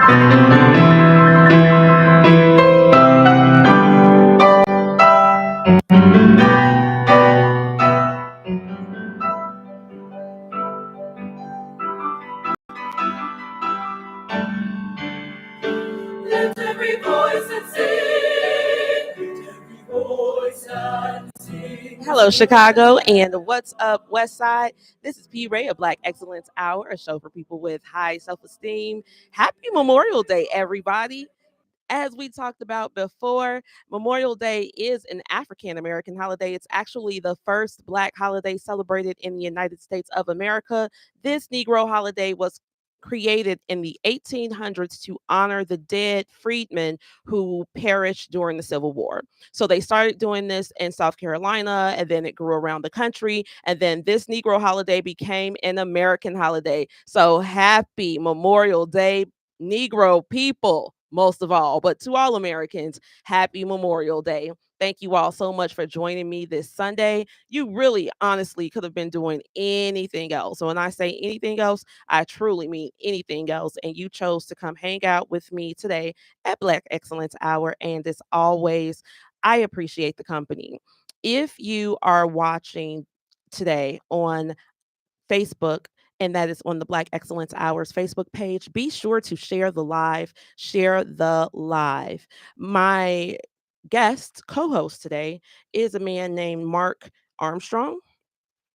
Lift every voice and sing. Lift every voice and sing. Hello, Chicago, and what's up, West Side? This is P. Ray of Black Excellence Hour, a show for people with high self-esteem. Happy Memorial Day, everybody. As we talked about before, Memorial Day is an African American holiday. It's actually the first Black holiday celebrated in the United States of America. This Negro holiday was created in the 1800s to honor the dead freedmen who perished during the Civil War. So they started doing this in South Carolina, and then it grew around the country. And then this Negro holiday became an American holiday. So happy Memorial Day, Negro people, most of all, but to all Americans, happy Memorial Day. Thank you all so much for joining me this Sunday. You really honestly could have been doing anything else. So when I say anything else, I truly mean anything else. And you chose to come hang out with me today at Black Excellence Hour. And as always, I appreciate the company. If you are watching today on Facebook, and that is on the Black Excellence Hours Facebook page, be sure to share the live. Share the live. My guest co-host today is a man named Mark Armstrong,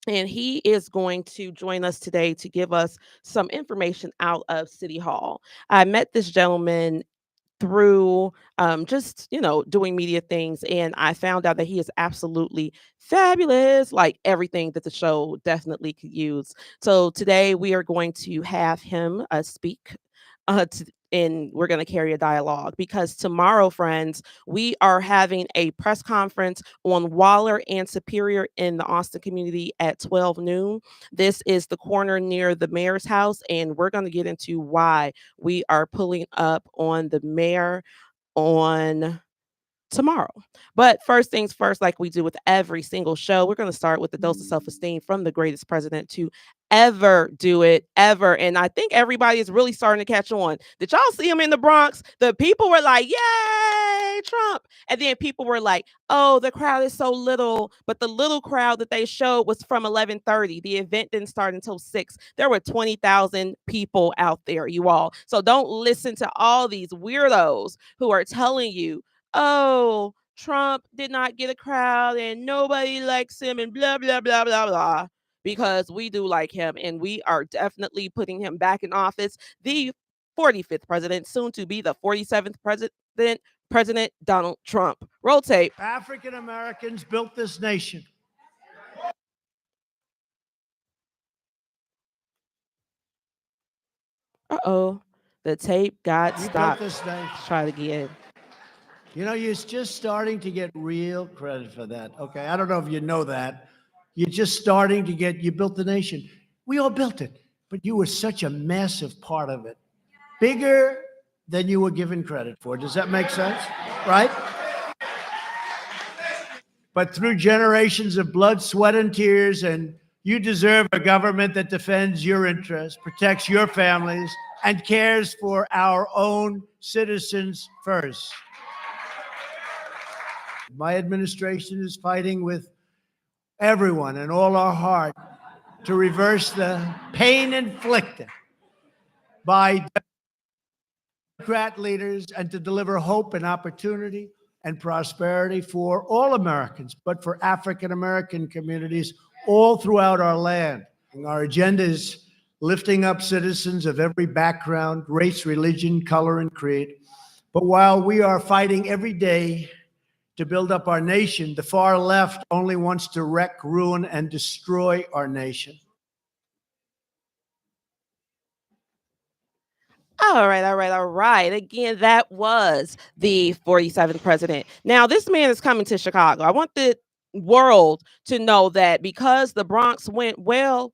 and he is going to join us today to give us some information out of City Hall. I met this gentleman through just doing media things, and I found out that he is absolutely fabulous, like everything that the show definitely could use. So today we are going to have him speak and we're going to carry a dialogue, because tomorrow, friends, we are having a press conference on Waller and Superior in the Austin community at 12 noon. This is the corner near the mayor's house, and we're going to get into why we are pulling up on the mayor on tomorrow. But first things first, like we do with every single show, we're going to start with the dose of self-esteem from the greatest president to ever do it, ever. And I think everybody is really starting to catch on. Did y'all see him in the Bronx? The people were like, yay, Trump. And then people were like, oh, the crowd is so little. But the little crowd that they showed was from 11:30. The event didn't start until 6. There were 20,000 people out there, you all. So don't listen to all these weirdos who are telling you, oh, Trump did not get a crowd and nobody likes him and blah, blah, blah, blah, blah. Because we do like him, and we are definitely putting him back in office. The 45th president, soon to be the 47th President Donald Trump. Roll tape. African Americans built this nation. Uh-oh. The tape got stopped. Built this nation. Try it again. You know, you're just starting to get real credit for that. Okay, I don't know if you know that. You're just starting to get, you built the nation. We all built it, but you were such a massive part of it. Bigger than you were given credit for. Does that make sense? Right? But through generations of blood, sweat, and tears, and you deserve a government that defends your interests, protects your families, and cares for our own citizens first. My administration is fighting with everyone and all our heart to reverse the pain inflicted by Democrat leaders and to deliver hope and opportunity and prosperity for all Americans, but for African American communities all throughout our land. And our agenda is lifting up citizens of every background, race, religion, color, and creed. But while we are fighting every day to build up our nation, the far left only wants to wreck, ruin, and destroy our nation. All right. Again, that was the 47th president. Now, this man is coming to Chicago. I want the world to know that because the Bronx went well,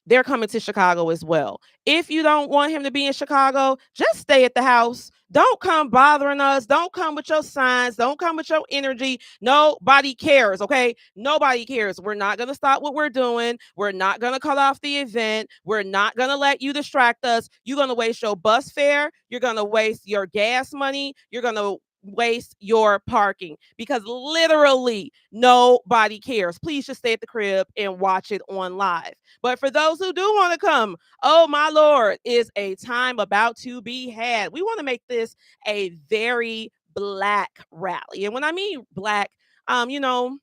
they're coming to Chicago as well. If you don't want him to be in Chicago, just stay at the house. Don't come bothering us. Don't come with your signs. Don't come with your energy. Nobody cares, okay? Nobody cares. We're not going to stop what we're doing. We're not going to cut off the event. We're not going to let you distract us. You're going to waste your bus fare. You're going to waste your gas money. You're going to waste your parking because literally nobody cares. Please just stay at the crib and watch it on live. But for those who do want to come, oh my Lord, is a time about to be had. We want to make this a very Black rally. And when I mean Black, you know,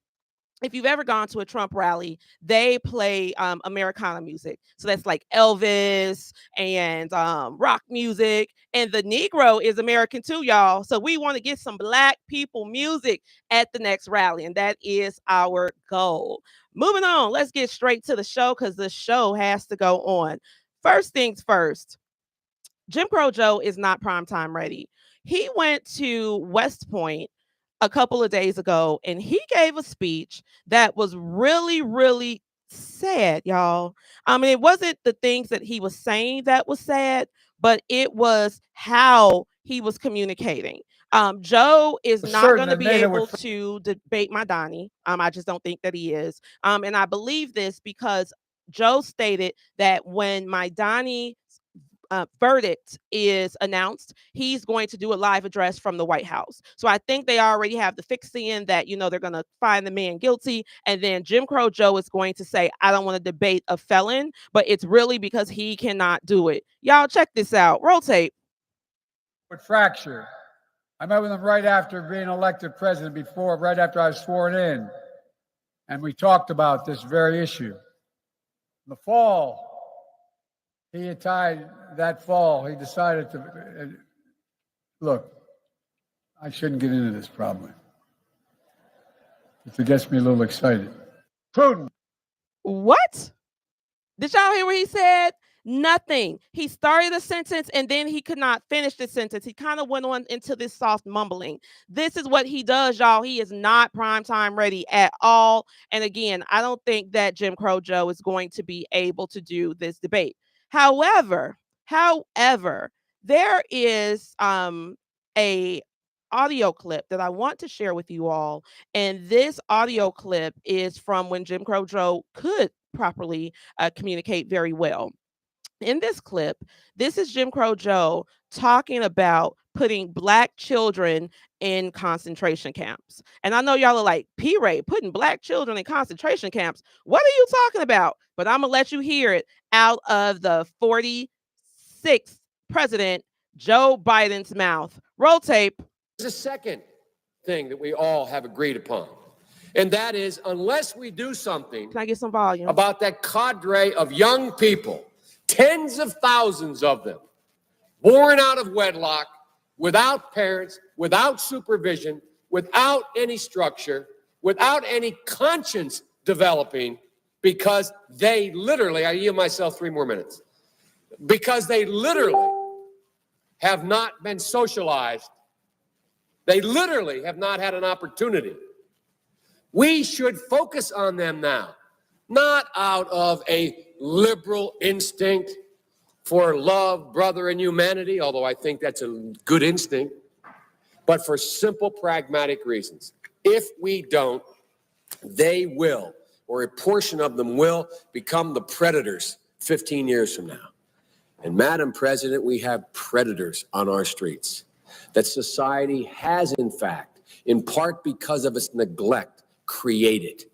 if you've ever gone to a Trump rally, they play Americana music. So that's like Elvis and rock music. And the Negro is American too, y'all. So we want to get some Black people music at the next rally. And that is our goal. Moving on, let's get straight to the show because the show has to go on. First things first, Jim Crow Joe is not primetime ready. He went to West Point a couple of days ago and he gave a speech that was really, really sad, y'all. I mean, it wasn't the things that he was saying that was sad, but it was how he was communicating. Joe is not going to be able to debate my Donnie. I just don't think that he is. And I believe this because Joe stated that when my Donnie verdict is announced, he's going to do a live address from the White House. So I think they already have the fix in that, you know, they're going to find the man guilty. And then Jim Crow Joe is going to say, I don't want to debate a felon, but it's really because he cannot do it. Y'all check this out. Roll tape. Fracture. I met with him right after being elected president, right after I was sworn in. And we talked about this very issue. In the fall, he decided to, look, I shouldn't get into this probably. It gets me a little excited. Prudent. What? Did y'all hear what he said? Nothing. He started a sentence and then he could not finish the sentence. He kind of went on into this soft mumbling. This is what he does, y'all. He is not primetime ready at all. And again, I don't think that Jim Crow Joe is going to be able to do this debate. However, there is a audio clip that I want to share with you all. And this audio clip is from when Jim Crow Joe could properly communicate very well. In this clip, this is Jim Crow Joe talking about putting Black children in concentration camps. And I know y'all are like, P-Ray, putting Black children in concentration camps. What are you talking about? But I'm going to let you hear it out of the 46th president, Joe Biden's mouth. Roll tape. There's a second thing that we all have agreed upon. And that is, unless we do something Can I get some volume? About that cadre of young people, tens of thousands of them, born out of wedlock, without parents, without supervision, without any structure, without any conscience developing, because they literally, I yield myself 3 more minutes, because they literally have not been socialized. They literally have not had an opportunity. We should focus on them now, not out of a liberal instinct for love, brother, and humanity, although I think that's a good instinct, but for simple, pragmatic reasons. If we don't, they will, or a portion of them will, become the predators 15 years from now. And Madam President, we have predators on our streets that society has, in fact, in part because of its neglect, created.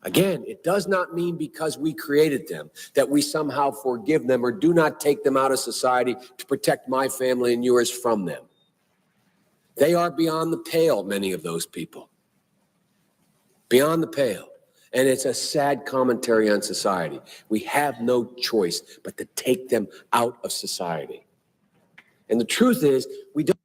Again, it does not mean because we created them that we somehow forgive them or do not take them out of society to protect my family and yours from them. They are beyond the pale, many of those people. Beyond the pale. And it's a sad commentary on society. We have no choice but to take them out of society. And the truth is, we don't.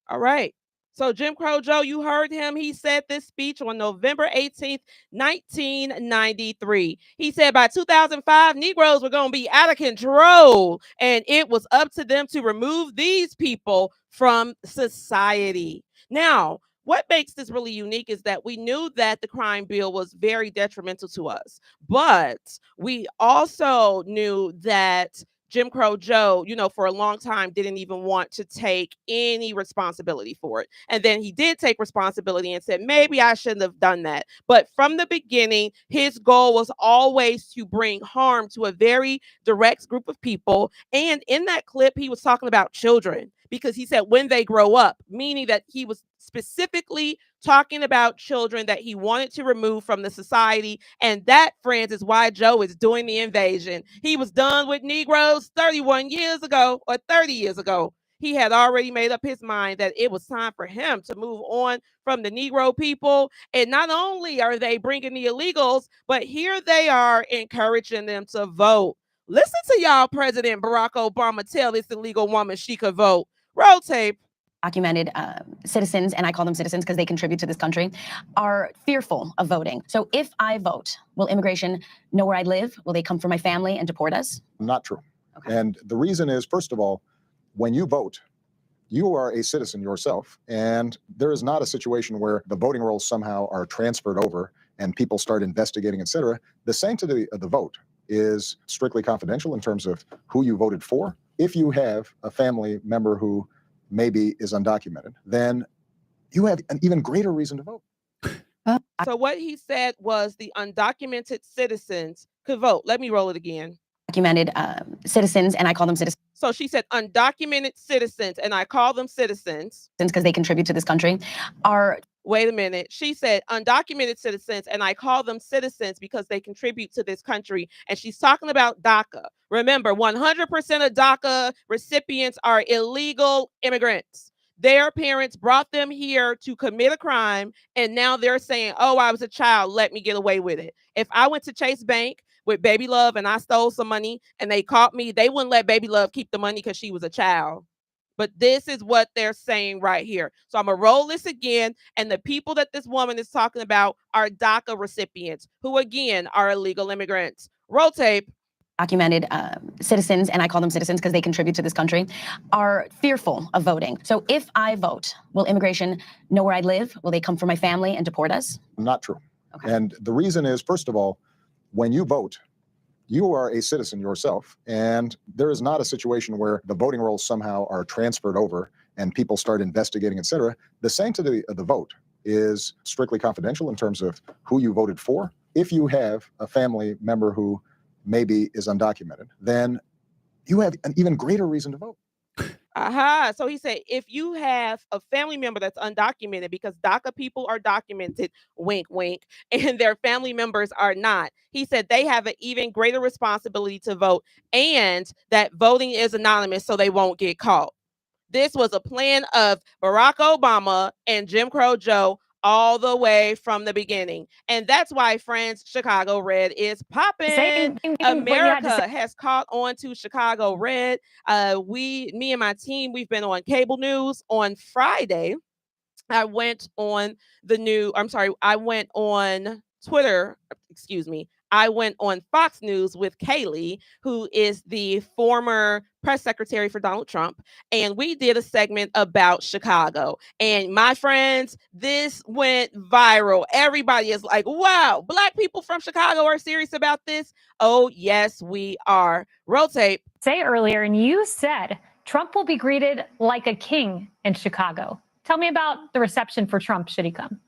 All right. So Jim Crow Joe, you heard him. He said this speech on November 18th, 1993. He said by 2005, Negroes were going to be out of control, and it was up to them to remove these people from society. Now, what makes this really unique is that we knew that the crime bill was very detrimental to us, but we also knew that Jim Crow Joe, for a long time didn't even want to take any responsibility for it. And then he did take responsibility and said, maybe I shouldn't have done that. But from the beginning, his goal was always to bring harm to a very direct group of people. And in that clip, he was talking about children because he said when they grow up, meaning that he was specifically talking about children that he wanted to remove from the society. And that, friends, is why Joe is doing the invasion. He was done with Negroes 31 years ago or 30 years ago. He had already made up his mind that it was time for him to move on from the Negro people. And not only are they bringing the illegals, but here they are encouraging them to vote. Listen to y'all President Barack Obama tell this illegal woman she could vote. Roll tape. Documented citizens, and I call them citizens because they contribute to this country, are fearful of voting. So if I vote, will immigration know where I live? Will they come for my family and deport us? Not true. Okay. And the reason is, first of all, when you vote, you are a citizen yourself. And there is not a situation where the voting rolls somehow are transferred over and people start investigating, et cetera. The sanctity of the vote is strictly confidential in terms of who you voted for. If you have a family member who maybe is undocumented, then you have an even greater reason to vote. So what he said was the undocumented citizens could vote. Let me roll it again. Documented citizens, and I call them citizens. So she said undocumented citizens, and I call them citizens Because they contribute to this country, are... Wait a minute. She said undocumented citizens, and I call them citizens because they contribute to this country. And she's talking about DACA. Remember, 100% of DACA recipients are illegal immigrants. Their parents brought them here to commit a crime, and now they're saying, oh, I was a child, let me get away with it. If I went to Chase Bank with Baby Love and I stole some money and they caught me, they wouldn't let Baby Love keep the money because she was a child. But this is what they're saying right here. So I'm going to roll this again. And the people that this woman is talking about are DACA recipients who, again, are illegal immigrants. Roll tape. Documented citizens, and I call them citizens because they contribute to this country, are fearful of voting. So if I vote, will immigration know where I live? Will they come for my family and deport us? Not true. Okay. And the reason is, first of all, when you vote, you are a citizen yourself. And there is not a situation where the voting rolls somehow are transferred over and people start investigating, et cetera. The sanctity of the vote is strictly confidential in terms of who you voted for. If you have a family member who maybe is undocumented, then you have an even greater reason to vote. Aha. So he said, if you have a family member that's undocumented, because DACA people are documented, wink, wink, and their family members are not, he said they have an even greater responsibility to vote and that voting is anonymous so they won't get caught. This was a plan of Barack Obama and Jim Crow Joe all the way from the beginning. And that's why, friends, Chicago Red is popping. America has caught on to Chicago Red. Me and my team, we've been on cable news. On Friday, I went on Twitter, I went on Fox News with Kaylee, who is the former press secretary for Donald Trump, and we did a segment about Chicago. And my friends, this went viral. Everybody is like, wow, Black people from Chicago are serious about this? Oh, yes, we are. Roll tape. Say earlier, and you said Trump will be greeted like a king in Chicago. Tell me about the reception for Trump should he come.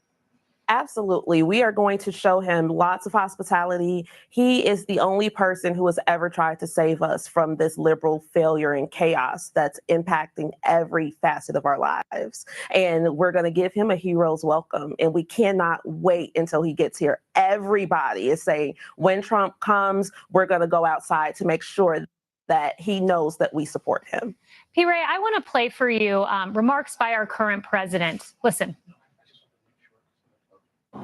Absolutely. We are going to show him lots of hospitality. He is the only person who has ever tried to save us from this liberal failure and chaos that's impacting every facet of our lives. And we're going to give him a hero's welcome. And we cannot wait until he gets here. Everybody is saying when Trump comes, we're going to go outside to make sure that he knows that we support him. P. Ray, I want to play for you remarks by our current president. Listen.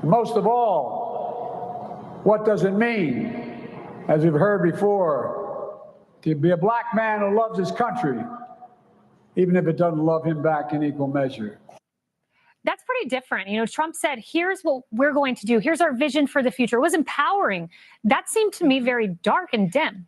Most of all, what does it mean, as we've heard before, to be a Black man who loves his country, even if it doesn't love him back in equal measure? That's pretty different. You know, Trump said, here's what we're going to do. Here's our vision for the future. It was empowering. That seemed to me very dark and dim.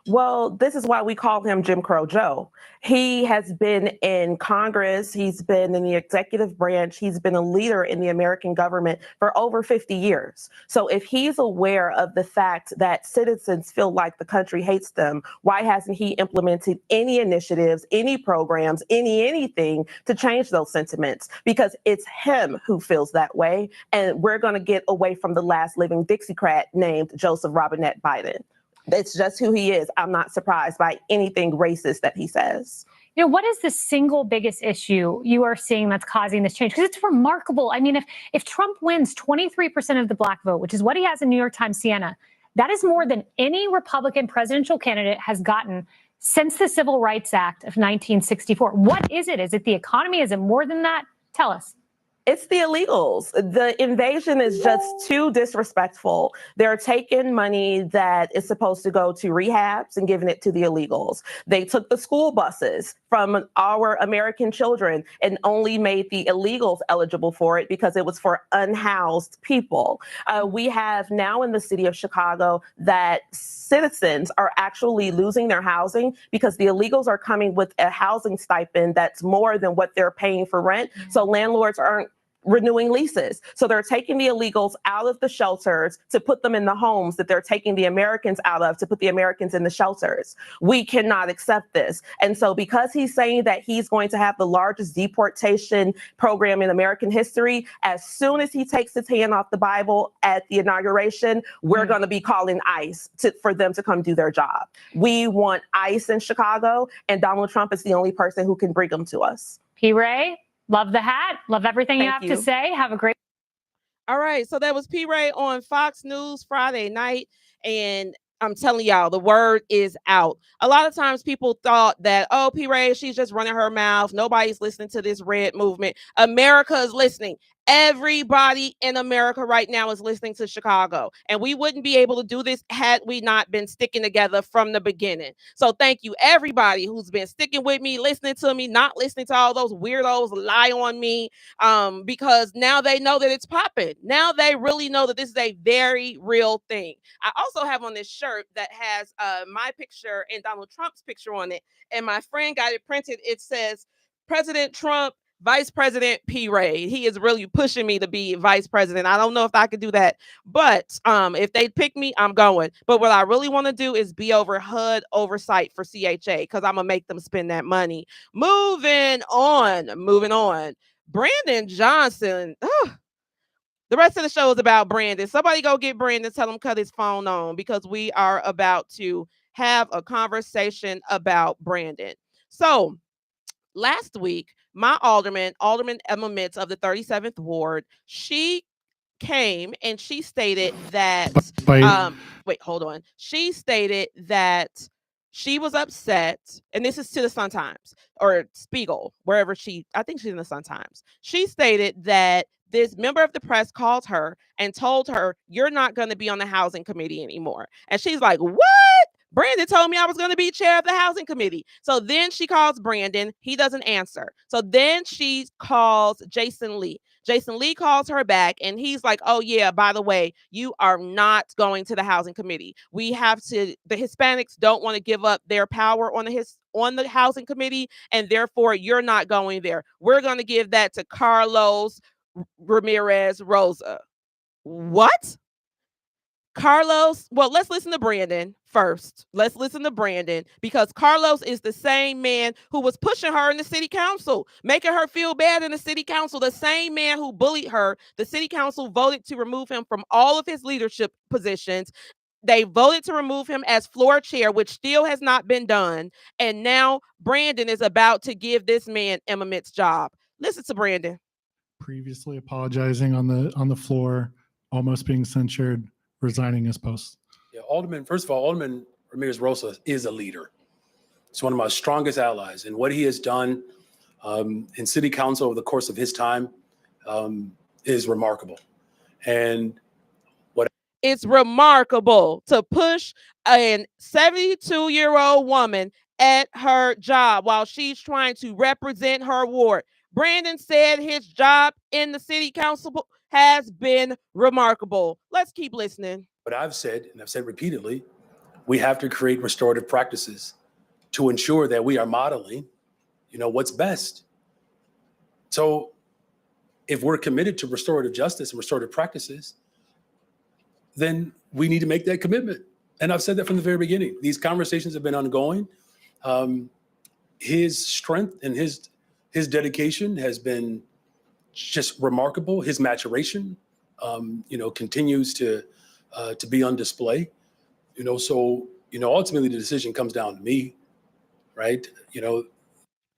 Well, this is why we call him Jim Crow Joe. He has been in Congress. He's been in the executive branch. He's been a leader in the American government for over 50 years. So if he's aware of the fact that citizens feel like the country hates them, why hasn't he implemented any initiatives, any programs, anything to change those sentiments? Because it's him who feels that way. And we're going to get away from the last living Dixiecrat named Joseph Robinette Biden. It's just who he is. I'm not surprised by anything racist that he says. You know, what is the single biggest issue you are seeing that's causing this change? Because it's remarkable. I mean, if Trump wins 23% of the black vote, which is what he has in New York Times Siena, that is more than any Republican presidential candidate has gotten since the Civil Rights Act of 1964. What is it? Is it the economy? Is it more than that? Tell us. It's the illegals. The invasion is just too disrespectful. They're taking money that is supposed to go to rehabs and giving it to the illegals. They took the school buses from our American children and only made the illegals eligible for it because it was for unhoused people. We have now in the city of Chicago that citizens are actually losing their housing because the illegals are coming with a housing stipend that's more than what they're paying for rent. So landlords aren't renewing leases. So they're taking the illegals out of the shelters to put them in the homes that they're taking the Americans out of to put the Americans in the shelters. We cannot accept this. And so because he's saying that he's going to have the largest deportation program in American history, as soon as he takes his hand off the Bible at the inauguration, we're going to be calling ICE for them to come do their job. We want ICE in Chicago, and Donald Trump is the only person who can bring them to us. P. Ray, love the hat. Love everything you have to say. Have a great. All right. So that was P. Ray on Fox News Friday night. And I'm telling y'all, the word is out. A lot of times people thought that, oh, P. Ray, she's just running her mouth. Nobody's listening to this red movement. America is listening. Everybody in America right now is listening to Chicago. And we wouldn't be able to do this had we not been sticking together from the beginning. So thank you, everybody who's been sticking with me, listening to me, not listening to all those weirdos lie on me, because now they know that it's popping. Now they really know that this is a very real thing. I also have on this shirt that has my picture and Donald Trump's picture on it. And my friend got it printed. It says, President Trump, Vice President P. Ray. He is really pushing me to be vice president. I don't know if I could do that, but if they pick me, I'm going. But what I really want to do is be over HUD oversight for CHA because I'm gonna make them spend that money. Moving on. Brandon Johnson. The rest of the show is about Brandon. Somebody go get Brandon, tell him cut his phone on because we are about to have a conversation about Brandon. So last week, my Alderman Emma Mitz of the 37th Ward, she came and she stated that, She stated that she was upset, and this is to the Sun-Times or Spiegel, wherever I think she's in the Sun-Times. She stated that this member of the press called her and told her, you're not going to be on the housing committee anymore. And she's like, what? Brandon told me I was going to be chair of the housing committee. So then she calls Brandon. He doesn't answer. So then she calls Jason Lee. Jason Lee calls her back and he's like, oh yeah, by the way, you are not going to the housing committee. The Hispanics don't want to give up their power on the housing committee, and therefore you're not going there. We're going to give that to Carlos Ramirez Rosa. What? Carlos, well, let's listen to Brandon first. Let's listen to Brandon because Carlos is the same man who was pushing her in the city council, making her feel bad in the city council. The same man who bullied her. The city council voted to remove him from all of his leadership positions. They voted to remove him as floor chair, which still has not been done. And now Brandon is about to give this man Emma Mitt's job. Listen to Brandon. Previously apologizing on the floor, almost being censured, resigning his post. Yeah, first of all, Alderman Ramirez Rosa is a leader. He's one of my strongest allies, and what he has done in city council over the course of his time is remarkable. And it's remarkable to push a 72-year-old woman at her job while she's trying to represent her ward. Brandon said his job in the city council has been remarkable. Let's keep listening. What I've said, and I've said repeatedly, we have to create restorative practices to ensure that we are modeling, what's best. So if we're committed to restorative justice and restorative practices, then we need to make that commitment. And I've said that from the very beginning. These conversations have been ongoing. His strength and his dedication has been just remarkable. His maturation, continues to be on display. So ultimately the decision comes down to me, right?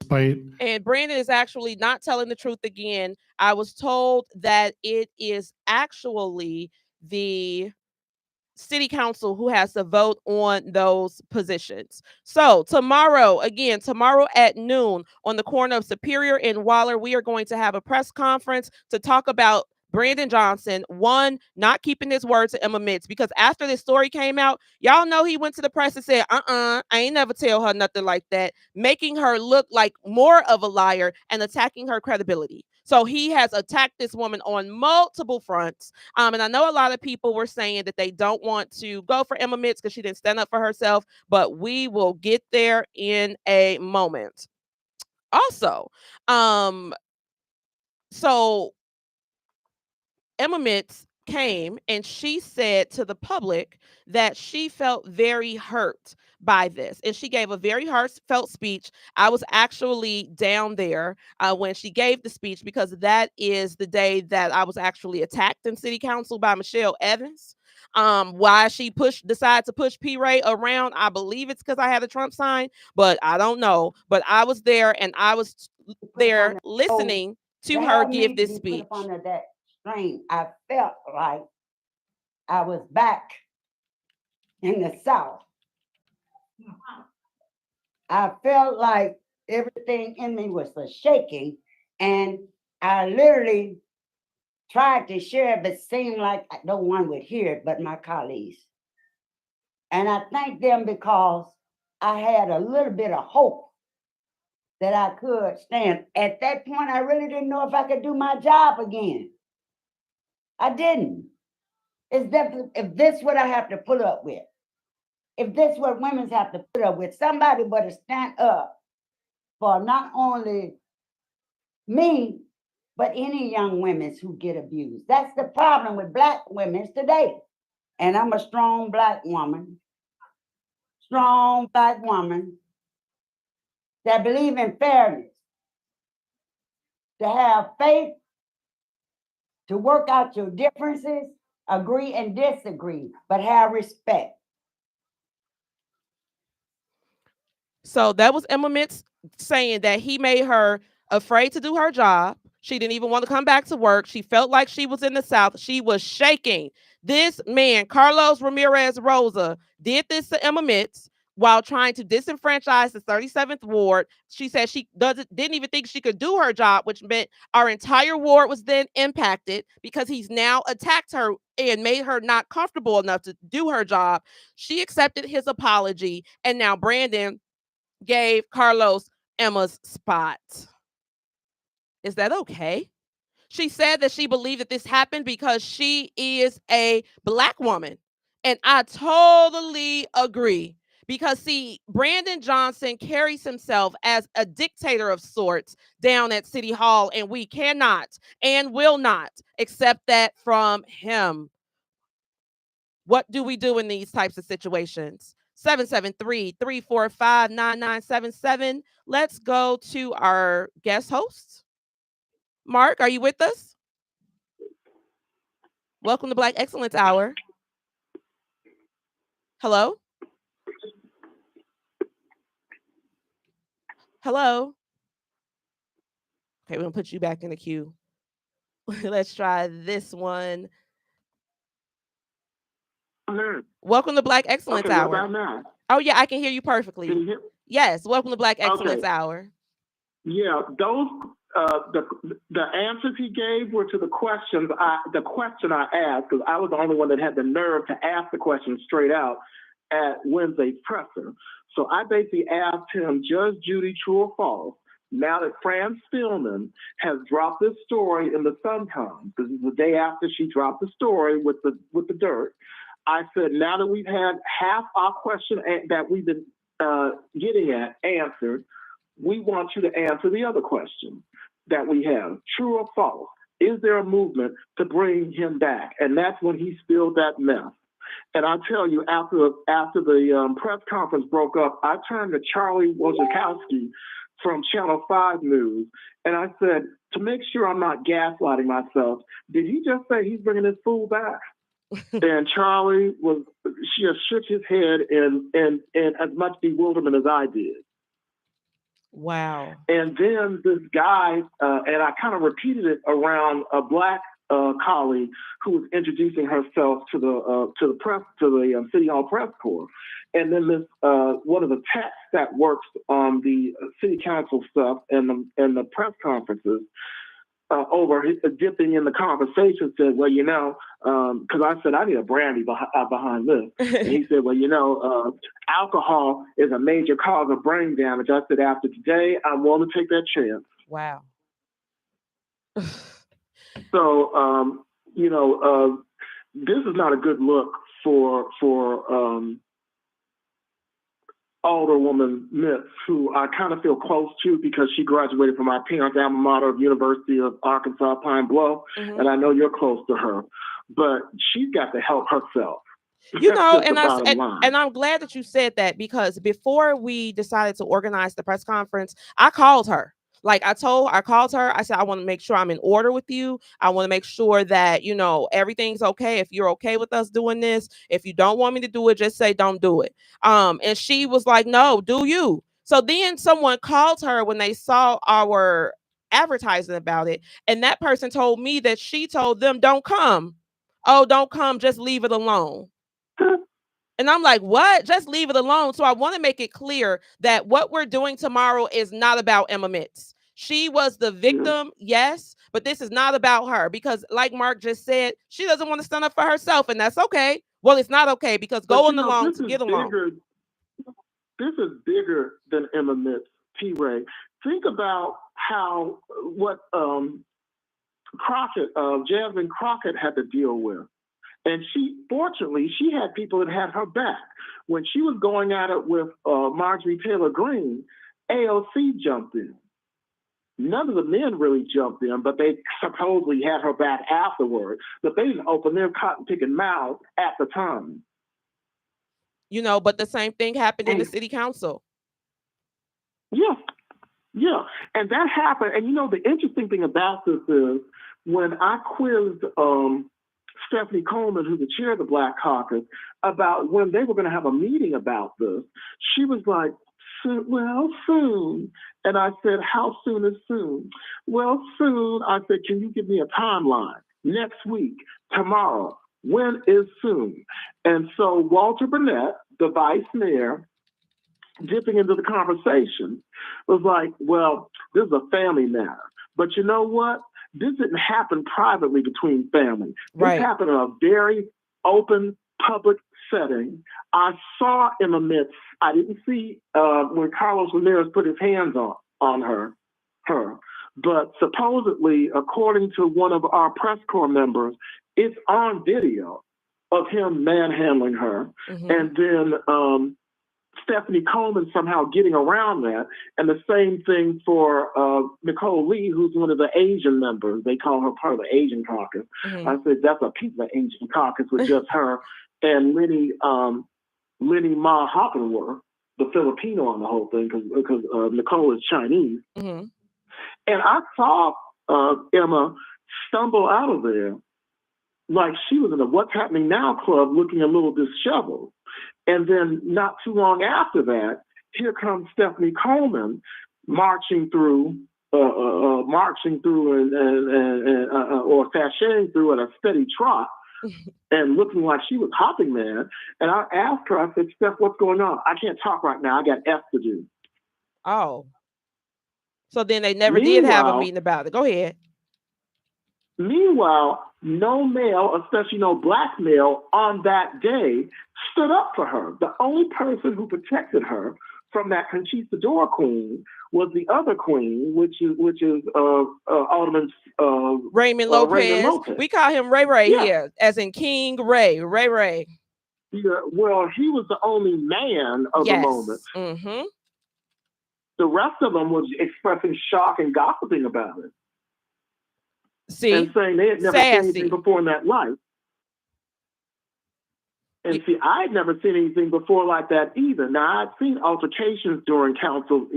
And Brandon is actually not telling the truth again. I was told that it is actually the city council who has to vote on those positions. So tomorrow at noon on the corner of Superior and Waller, we are going to have a press conference to talk about Brandon Johnson, one, not keeping his word to Emma Mitz, because after this story came out, y'all know he went to the press and said, I ain't never tell her nothing like that, making her look like more of a liar and attacking her credibility. So he has attacked this woman on multiple fronts. And I know a lot of people were saying that they don't want to go for Emma Mitz because she didn't stand up for herself, but we will get there in a moment. Also, so Emma Mitz came and she said to the public that she felt very hurt by this. And she gave a very heartfelt speech. I was actually down there when she gave the speech, because that is the day that I was actually attacked in city council by Michelle Evans. Why she decided to push P. Ray around, I believe it's because I had a Trump sign, but I don't know. But I was there and I was there listening to her give this speech. I felt like I was back in the South. I felt like everything in me was shaking, and I literally tried to share it, but seemed like no one would hear it but my colleagues. And I thank them because I had a little bit of hope that I could stand. At that point, I really didn't know if I could do my job again. I didn't. It's definitely, if this what I have to put up with, if this what women have to put up with, somebody better stand up for not only me, but any young women who get abused. That's the problem with Black women today. And I'm a strong Black woman that believe in fairness, to have faith, to work out your differences, agree and disagree, but have respect. So that was Emma Mitz saying that he made her afraid to do her job. She didn't even want to come back to work. She felt like she was in the South. She was shaking. This man, Carlos Ramirez Rosa, did this to Emma Mitz while trying to disenfranchise the 37th ward. She said she didn't even think she could do her job, which meant our entire ward was then impacted because he's now attacked her and made her not comfortable enough to do her job. She accepted his apology, and now Brandon gave Carlos Emma's spot. Is that okay? She said that she believed that this happened because she is a Black woman. And I totally agree. Because, see, Brandon Johnson carries himself as a dictator of sorts down at City Hall, and we cannot and will not accept that from him. What do we do in these types of situations? 773-345-9977. Let's go to our guest host. Mark, are you with us? Welcome to Black Excellence Hour. Hello? Hello? Okay, we're going to put you back in the queue. Let's try this one. Welcome to Black Excellence Hour. What about now? Oh, yeah, I can hear you perfectly. Can you hear? Yes, welcome to Black Excellence Hour. Yeah, those the answers he gave were to the question I asked, because I was the only one that had the nerve to ask the question straight out at Wednesday's presser. So I basically asked him, Judge Judy, true or false, now that Fran Stillman has dropped this story in the Sun-Times, this is the day after she dropped the story with the dirt, I said, now that we've had half our question that we've been getting at answered, we want you to answer the other question that we have. True or false? Is there a movement to bring him back? And that's when he spilled that mess. And I tell you, after the press conference broke up, I turned to Charlie Wojciechowski from Channel 5 News, and I said, to make sure I'm not gaslighting myself, did he just say he's bringing this fool back? And Charlie just shook his head in as much bewilderment as I did. Wow. And then this guy, and I kind of repeated it around a black colleague who was introducing herself to the City Hall press corps. And then this one of the techs that works on the city council stuff and the press conferences over dipping in the conversation said, well, you know, because I said I need a brandy behind this. And he said, well, you know, alcohol is a major cause of brain damage. I said, after today, I'm willing to take that chance. Wow. So, you know, this is not a good look for Alderwoman Mitz, who I kind of feel close to because she graduated from my parents' alma mater of University of Arkansas Pine Bluff, and I know you're close to her, but she's got to help herself. You know, and I'm glad that you said that, because before we decided to organize the press conference, I called her. Like I called her. I said, I want to make sure I'm in order with you. I want to make sure that, you know, everything's okay. If you're okay with us doing this, if you don't want me to do it, just say don't do it. And she was like, no, do you? So then someone called her when they saw our advertising about it. And that person told me that she told them, don't come. Oh, don't come. Just leave it alone. And I'm like, what? Just leave it alone. So I want to make it clear that what we're doing tomorrow is not about Emma Mitz. She was the victim, yes, but this is not about her, because like Mark just said, she doesn't want to stand up for herself, and that's okay. Well, it's not okay, because going along to get along. This is bigger than Emma Mitz, T. Ray. Think about what Jasmine Crockett had to deal with. And fortunately, she had people that had her back. When she was going at it with Marjorie Taylor Greene, AOC jumped in. None of the men really jumped in, but they supposedly had her back afterward. But they didn't open their cotton-picking mouths at the time. You know, but the same thing happened in the city council. Yeah. And that happened. And, you know, the interesting thing about this is when I quizzed Stephanie Coleman, who's the chair of the Black Caucus, about when they were going to have a meeting about this, she was like, soon. And I said, how soon is soon? Well, soon. I said, can you give me a timeline? Next week, tomorrow. When is soon? And so Walter Burnett, the vice mayor, dipping into the conversation, was like, well, this is a family matter. But you know what? This didn't happen privately between families. This happened in a very open, public setting. I saw Emma Mitz. I didn't see when Carlos Ramirez put his hands on her. But supposedly, according to one of our press corps members, it's on video of him manhandling her. Mm-hmm. And then Stephanie Coleman somehow getting around that. And the same thing for Nicole Lee, who's one of the Asian members. They call her part of the Asian caucus. Mm-hmm. I said, that's a piece of the Asian caucus with just her and Lenny Ma Hoppenworth, the Filipino on the whole thing, because Nicole is Chinese. Mm-hmm. And I saw Emma stumble out of there like she was in a What's Happening Now club looking a little disheveled. And then not too long after that, here comes Stephanie Coleman marching through or sashaying through at a steady trot and looking like she was hopping mad. And I asked her, I said, Steph, what's going on? I can't talk right now. I got F to do. Oh. So then they never did have a meeting about it. Go ahead. Meanwhile, no male, especially no black male, on that day stood up for her. The only person who protected her from that conquistador queen was the other queen, which is Alderman Raymond Lopez. We call him Ray Ray here, as in King Ray. Ray Ray. Yeah, well, he was the only man of the moment. Mm-hmm. The rest of them was expressing shock and gossiping about it. See, and saying they had never seen anything before in that life. And see, I had never seen anything before like that either. Now, I'd seen altercations during council,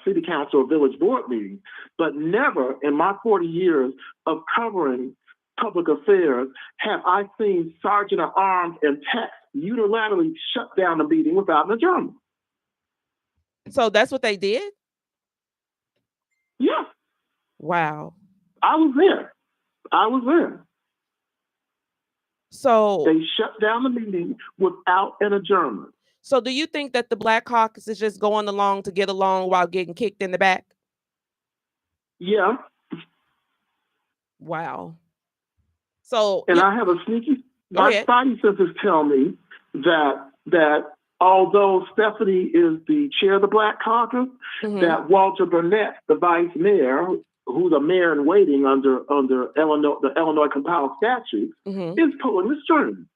city council or village board meetings, but never in my 40 years of covering public affairs have I seen sergeant at arms and techs unilaterally shut down the meeting without an adjournment. So that's what they did? Yeah. Wow. I was there. So they shut down the meeting without an adjournment. So do you think that the Black Caucus is just going along to get along while getting kicked in the back? Yeah. Wow. So I have a sneaky, my spidey senses tell me that although Stephanie is the chair of the Black Caucus, that Walter Burnett, the vice mayor, who's a mayor in waiting under Illinois, the Illinois compiled statutes, is pulling the strings.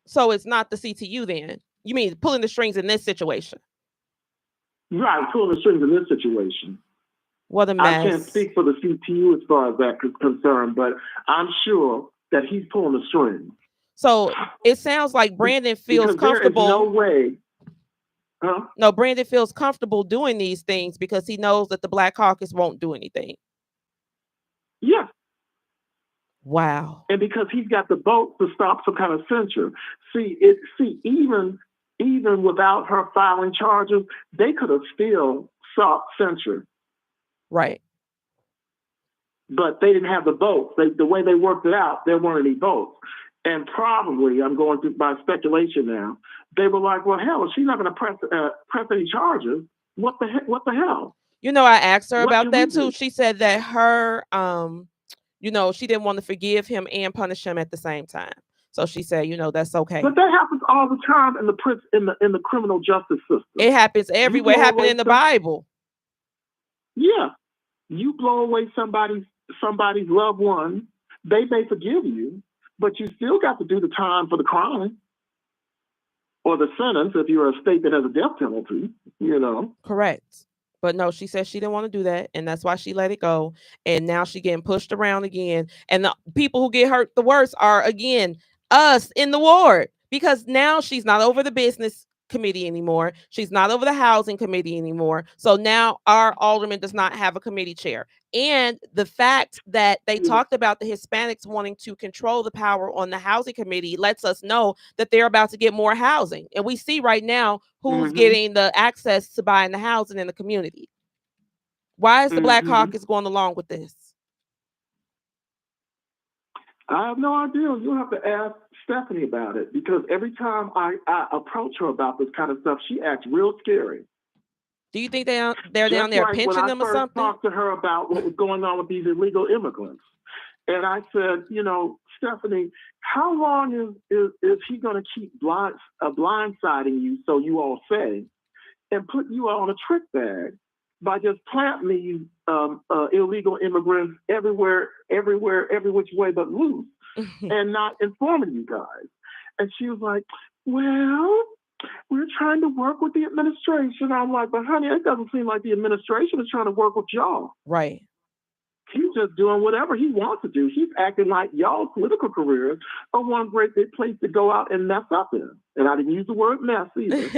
So it's not the CTU then? You mean pulling the strings in this situation? Right, pulling the strings in this situation. What a mess. I can't speak for the CTU as far as that is concerned, but I'm sure that he's pulling the strings. So it sounds like Brandon feels comfortable. There is no way. Huh? No, Brandon feels comfortable doing these things because he knows that the Black Caucus won't do anything. Yeah. Wow. And because he's got the vote to stop some kind of censure. See, even without her filing charges, they could have still sought censure. Right. But they didn't have the votes. The way they worked it out, there weren't any votes. And probably, I'm going through my speculation now, they were like, well, hell, if she's not going to press any charges, what the hell? I asked her about that too. She said that her, she didn't want to forgive him and punish him at the same time. So she said, that's okay. But that happens all the time in the criminal justice system. It happens everywhere. It happened in the Bible. Yeah. You blow away somebody's loved one, they may forgive you, but you still got to do the time for the crime or the sentence if you're a state that has a death penalty, Correct. But no, she said she didn't want to do that, and that's why she let it go. And now she's getting pushed around again. And the people who get hurt the worst are, again, us in the ward, because now she's not over the business committee anymore. She's not over the housing committee anymore. So now our alderman does not have a committee chair. And the fact that they talked about the Hispanics wanting to control the power on the housing committee lets us know that they're about to get more housing. And we see right now who's getting the access to buying the housing in the community. Why is the Black Caucus going along with this? I have no idea. You'll have to ask Stephanie about it, because every time I approach her about this kind of stuff, she acts real scary. Do you think they're down there pinching them or something? I talked to her about what was going on with these illegal immigrants, and I said, Stephanie, how long is he going to keep blindsiding you, so you all say, and put you all in a trick bag by just planting these illegal immigrants everywhere, every which way but loose, and not informing you guys? And she was like, well, we're trying to work with the administration. I'm like, but honey, it doesn't seem like the administration is trying to work with y'all. Right. He's just doing whatever he wants to do. He's acting like y'all's political careers are one great big place to go out and mess up in. And I didn't use the word mess either.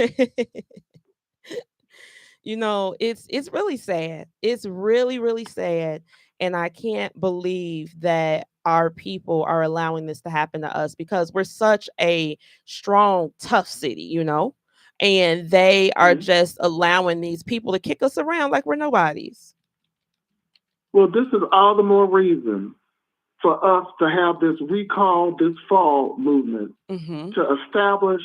It's really sad. It's really, really sad. And I can't believe that our people are allowing this to happen to us, because we're such a strong, tough city, and they are just allowing these people to kick us around like we're nobodies. Well, this is all the more reason for us to have this recall this fall movement to establish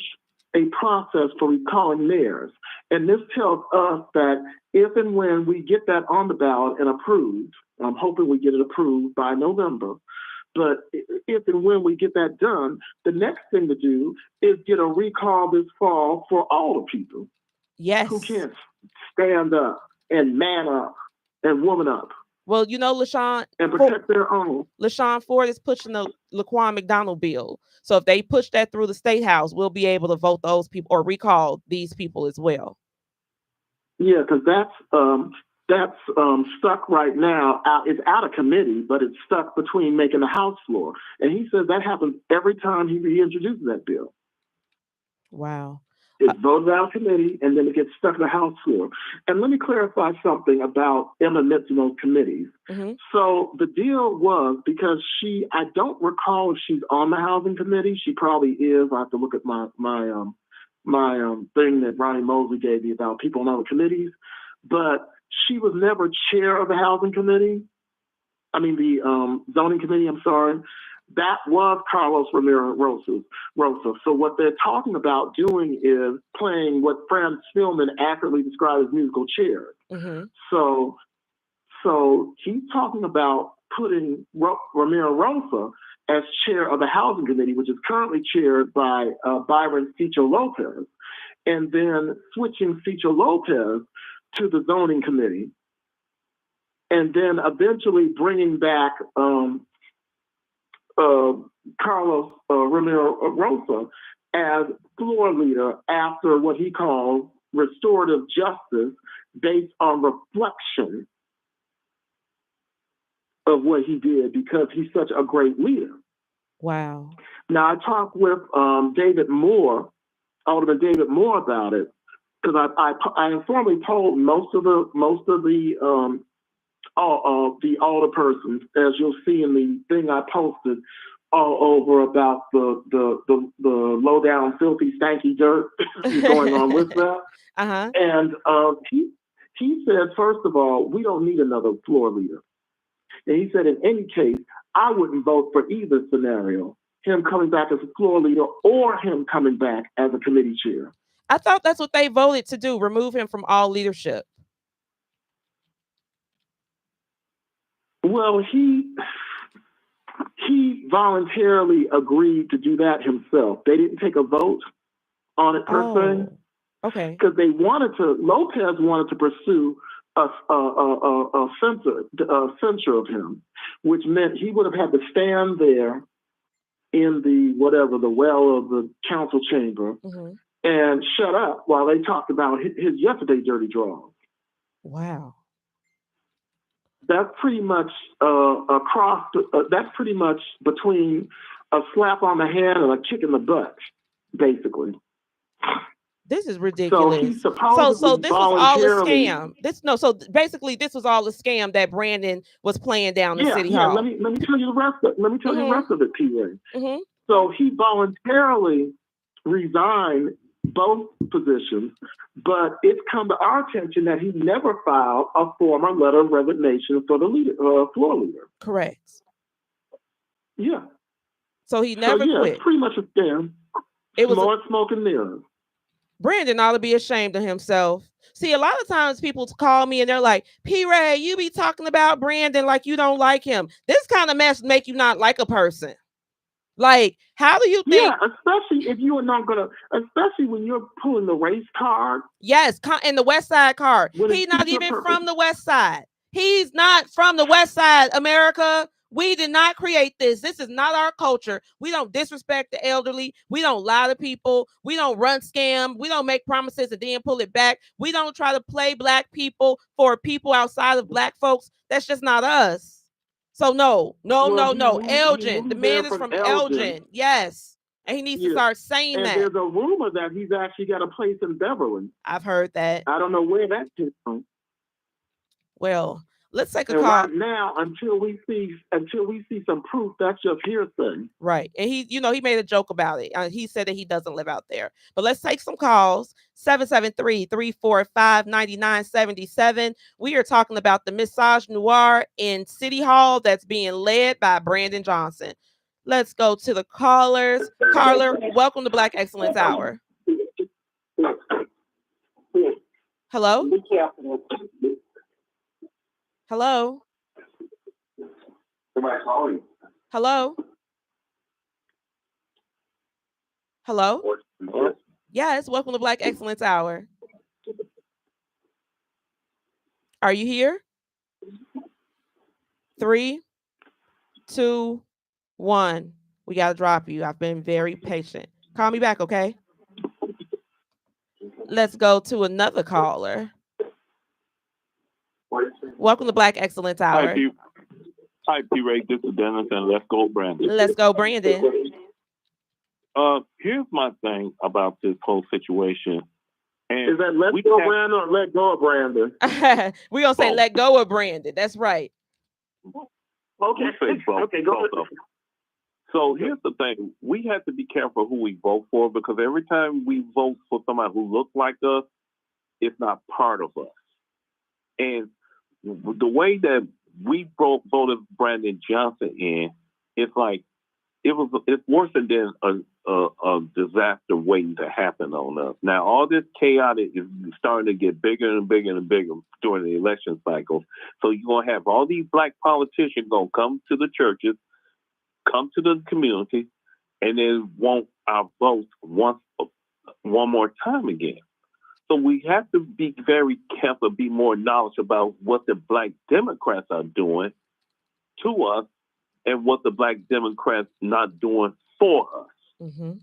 a process for recalling mayors. And this tells us that if and when we get that on the ballot and approved, I'm hoping we get it approved by November, but if and when we get that done, the next thing to do is get a recall this fall for all the people. Yes. Who can't stand up and man up and woman up. Well, you know, and protect their own. LaShawn Ford is pushing the Laquan McDonald bill. So if they push that through the state house, we'll be able to vote those people or recall these people as well. Yeah, because that's stuck right now. It's out of committee, but it's stuck between making the House floor. And he says that happens every time he reintroduces that bill. Wow. It's voted out of committee, and then it gets stuck in the House floor. And let me clarify something about Emma Mitz in those committees. Mm-hmm. So the deal was, because I don't recall if she's on the Housing Committee. She probably is. I have to look at my thing that Ronnie Mosley gave me about people on other committees. But she was never chair of the Housing Committee. I mean, the Zoning Committee, I'm sorry. That was Carlos Ramirez Rosa. So what they're talking about doing is playing what Fran Spillman accurately described as musical chairs. Mm-hmm. So he's talking about putting Ramirez Rosa as chair of the Housing Committee, which is currently chaired by Byron Cicho Lopez, and then switching Cicho Lopez to the Zoning Committee, and then eventually bringing back Carlos Ramirez Rosa as floor leader after what he calls restorative justice based on reflection of what he did, because he's such a great leader. Wow. Now, I talked with David Moore, Alderman David Moore, about it, because I informally told most of the alderpersons, as you'll see in the thing I posted all over about the low down, filthy, stanky dirt going on with that. Uh-huh. And he said, first of all, we don't need another floor leader. And he said, in any case, I wouldn't vote for either scenario, him coming back as a floor leader or him coming back as a committee chair. I thought that's what they voted to do, remove him from all leadership. Well, he voluntarily agreed to do that himself. They didn't take a vote on it per se. Okay. Because Lopez wanted to pursue a censure of him, which meant he would have had to stand there in the well of the council chamber, mm-hmm. and shut up while they talked about his yesterday dirty draws. Wow. That's pretty much that's pretty much between a slap on the hand and a kick in the butt, basically. This is ridiculous. So, this was all a scam. So basically this was all a scam that Brandon was playing down in City Hall. Let me tell you the rest of it. Let me tell you the rest of it, P-Ray. Mm-hmm. So he voluntarily resigned both positions, but it's come to our attention that he never filed a formal letter of resignation for the floor leader. Correct. Yeah. So he never quit. It's pretty much a scam. It was more smoke and mirrors. Brandon ought to be ashamed of himself. See, a lot of times people call me and they're like, P-Ray, you be talking about Brandon like you don't like him. This kind of mess make you not like a person. Like, how do you think? Yeah, especially if you are not going to, especially when you're pulling the race card. Yes, and the West Side card. He's not even from the West Side. He's not from the West Side, America. We did not create this. This is not our culture. We don't disrespect the elderly. We don't lie to people. We don't run scam. We don't make promises and then pull it back. We don't try to play black people for people outside of black folks. That's just not us. So no. Elgin. The man is from Elgin. Yes. And he needs to start saying that. And there's a rumor that he's actually got a place in Beverly. I've heard that. I don't know where that came from. Well, let's take a call. Right now, until we see some proof, that's just hearsay. Right. And he made a joke about it. He said that he doesn't live out there. But let's take some calls. 773-345-9977. We are talking about the misogynoir in City Hall that's being led by Brandon Johnson. Let's go to the callers. Caller, welcome to Black Excellence Hour. Hello? Hello? Somebody calling. Hello? Hello? Yes, welcome to Black Excellence Hour. Are you here? 3, 2, 1. We got to drop you. I've been very patient. Call me back, okay? Let's go to another caller. Welcome to Black Excellence Hour. Hi, P-Ray. This is Dennis, and let's go, Brandon. Let's go, Brandon. Here's my thing about this whole situation. And is that let's go, Brandon, or let go of Brandon? We're going to say let go of Brandon. That's right. Okay. Okay, go ahead. So here's the thing. We have to be careful who we vote for, because every time we vote for somebody who looks like us, it's not part of us. And the way that we voted Brandon Johnson in, it's like it's worse than a disaster waiting to happen on us. Now, all this chaotic is starting to get bigger and bigger and bigger during the election cycle. So you're going to have all these black politicians going to come to the churches, come to the community, and then want our votes one more time again. So we have to be very careful, be more knowledgeable about what the black Democrats are doing to us and what the black Democrats not doing for us. Mm-hmm.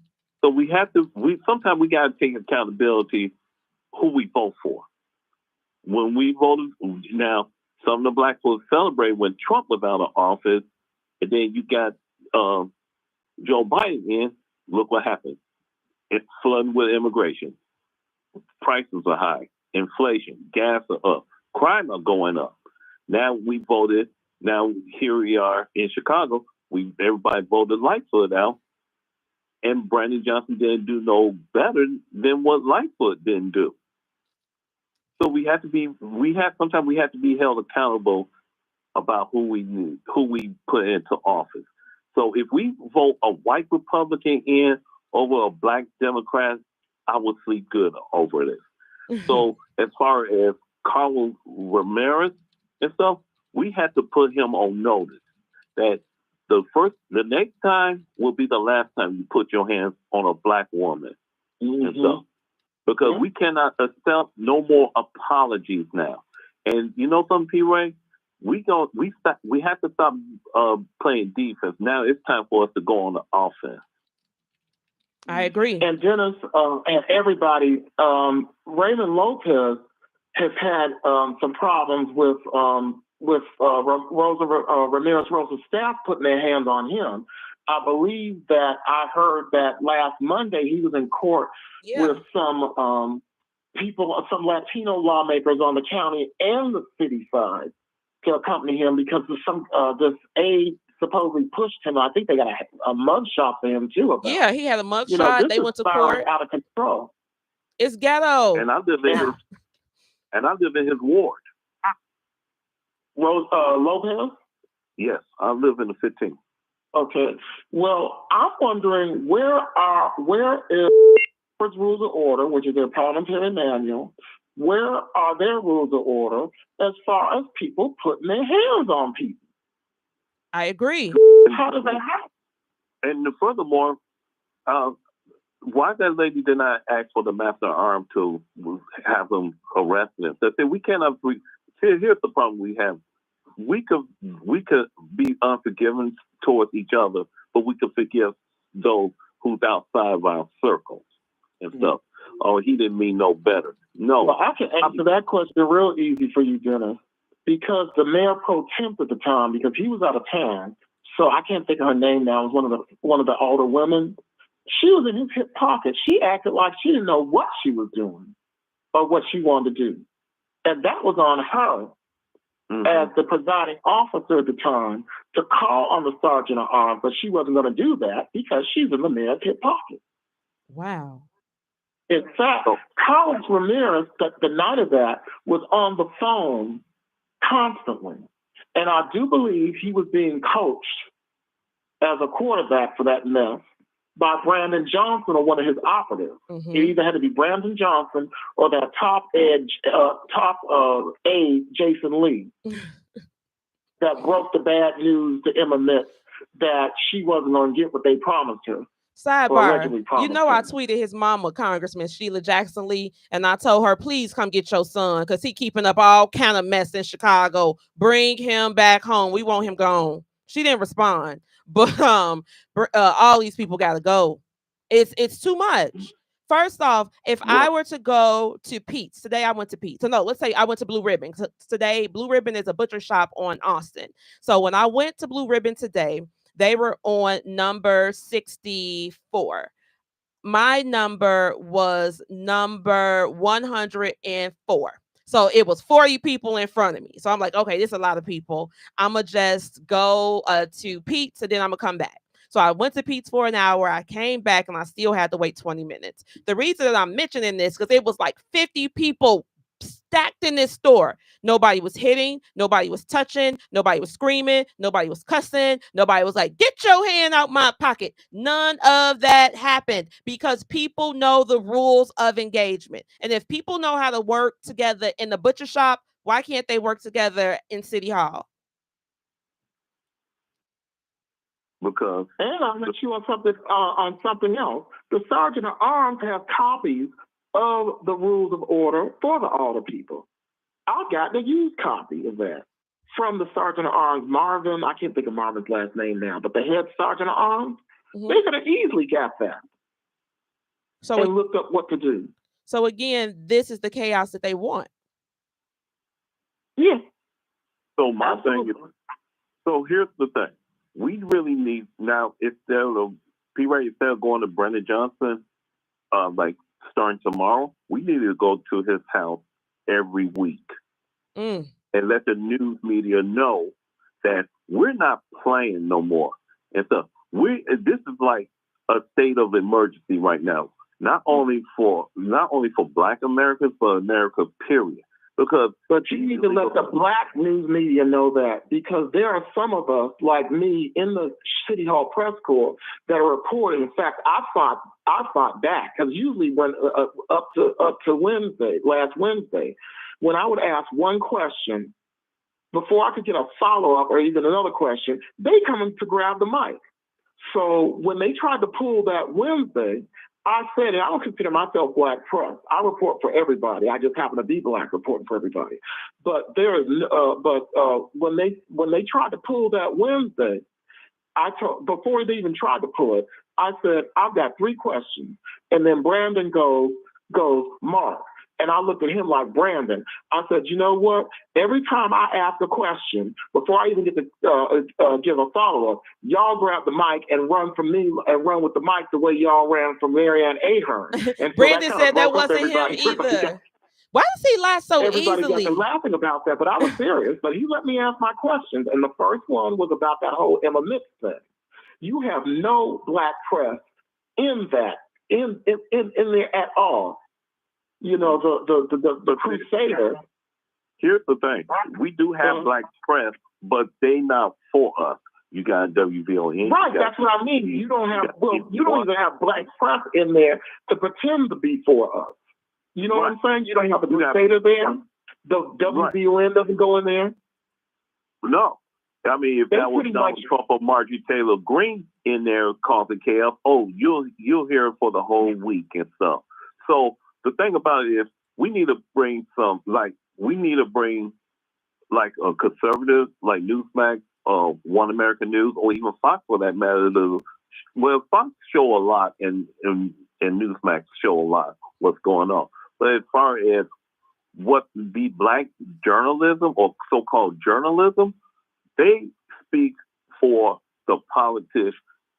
So sometimes we got to take accountability who we vote for. When we voted, now some of the black folks celebrate when Trump was out of office, and then you got Joe Biden in. Look what happened. It's flooding with immigration. Prices are high. Inflation. Gas are up. Crime are going up. Now we voted. Now here we are in Chicago. Everybody voted Lightfoot out. And Brandon Johnson didn't do no better than what Lightfoot didn't do. So sometimes we have to be held accountable about who we put into office. So if we vote a white Republican in over a black Democrat, I would sleep good over this. So as far as Carlos Ramirez and stuff, we had to put him on notice that the next time will be the last time you put your hands on a black woman and stuff. Because we cannot accept no more apologies now. And you know something, P-Ray? We have to stop playing defense. Now it's time for us to go on the offense. I agree. And Dennis and everybody, Raymond Lopez has had some problems with Ramirez Rosa's staff putting their hands on him. I believe that I heard that last Monday he was in court with some people, some Latino lawmakers on the county and the city side to accompany him because this aide supposedly pushed him. I think they got a mug shot for him too. Yeah, he had a mug shot. They went to court. Out of control. It's ghetto. And I live in his ward. Lopez? Yes, I live in the 15th. Okay. Well, I'm wondering where is rules of order, which is their parliamentary manual, where are their rules of order as far as people putting their hands on people? I agree. How does that happen? And furthermore, why that lady did not ask for the master arm to have them arrested? They said we cannot. Here's the problem we have. We could be unforgiving towards each other, but we could forgive those who's outside of our circles and stuff. Oh, he didn't mean no better. No. Well, I can answer that question real easy for you, Dennis, because the mayor pro temp at the time, because he was out of town, so I can't think of her name now. It was one of the older women. She was in his hip pocket. She acted like she didn't know what she was doing or what she wanted to do, and that was on her. As the presiding officer at the time, to call on the sergeant at arms, but she wasn't going to do that because she's in the mayor's hip pocket. Wow. In fact, Carlos Ramirez, the night of that, was on the phone constantly. And I do believe he was being coached as a quarterback for that mess by Brandon Johnson or one of his operatives. It either had to be Brandon Johnson or that top aide, Jason Lee, that broke the bad news to Emma Mitz that she wasn't going to get what they promised her. Sidebar, you know I tweeted his mama, Congressman Sheila Jackson Lee, and I told her, please come get your son because he keeping up all kind of mess in Chicago. Bring him back home. We want him gone. She didn't respond, but all these people got to go. It's too much. First off, if I were to go to Pete's today, I went to Pete's. So no, let's say I went to Blue Ribbon. So today, Blue Ribbon is a butcher shop on Austin. So when I went to Blue Ribbon today, they were on number 64. My number was number 104. So it was 40 people in front of me. So I'm like, okay, this is a lot of people. I'm going to just go to Pete's and then I'm going to come back. So I went to Pete's for an hour. I came back and I still had to wait 20 minutes. The reason that I'm mentioning this because it was like 50 people stacked in this store. Nobody was hitting, nobody was touching, nobody was screaming, nobody was cussing, nobody was like, get your hand out my pocket. None of that happened because people know the rules of engagement. And if people know how to work together in the butcher shop, why can't they work together in City Hall? Because, and I'll let you on something else. The Sergeant at Arms has copies of the rules of order for the Alder people. I got the used copy of that from the Sergeant at Arms, Marvin. I can't think of Marvin's last name now, but the head Sergeant at Arms, they could have easily got that. So and looked up what to do. So again, this is the chaos that they want. Yeah. So my thing is, so here's the thing. We really need now, instead of going to Brendan Johnson, like starting tomorrow, we need to go to his house every week and let the news media know that we're not playing no more. And so this is like a state of emergency right now, not only for Black Americans, but America, period. But you need to let the Black news media know that, because there are some of us, like me, in the City Hall press corps that are reporting. In fact, I fought back because usually when up to last Wednesday, when I would ask one question before I could get a follow up or even another question, they come in to grab the mic. So when they tried to pull that Wednesday, I said, and I don't consider myself Black press. I report for everybody. I just happen to be Black reporting for everybody. But when they tried to pull that Wednesday, before they even tried to pull it, I said, I've got 3 questions. And then Brandon goes, Mark. And I looked at him like, Brandon, I said, you know what? Every time I ask a question, before I even get to give a follow-up, y'all grab the mic and run from me and run with the mic the way y'all ran from Marianne Ahern. And Brandon said that wasn't him either. Why does he lie so everybody easily? Got laughing about that, but I was serious. But he let me ask my questions. And the first one was about that whole Emma Mix thing. You have no Black press in there at all. You know, the Crusader. Here's the thing. We do have Black press, but they not for us. You got WVON. Right, that's what I mean. You don't even have Black press in there to pretend to be for us. You know what I'm saying? You don't have the Crusader there. The WVON doesn't go in there. No. I mean, if that was Donald Trump or Marjorie Taylor Greene in there causing chaos, you'll hear it for the whole week and stuff. So the thing about it is, we need to bring a conservative like Newsmax, One American News, or even Fox for that matter. Fox show a lot and Newsmax show a lot what's going on. But as far as what the Black journalism or so-called journalism, they speak for the politicians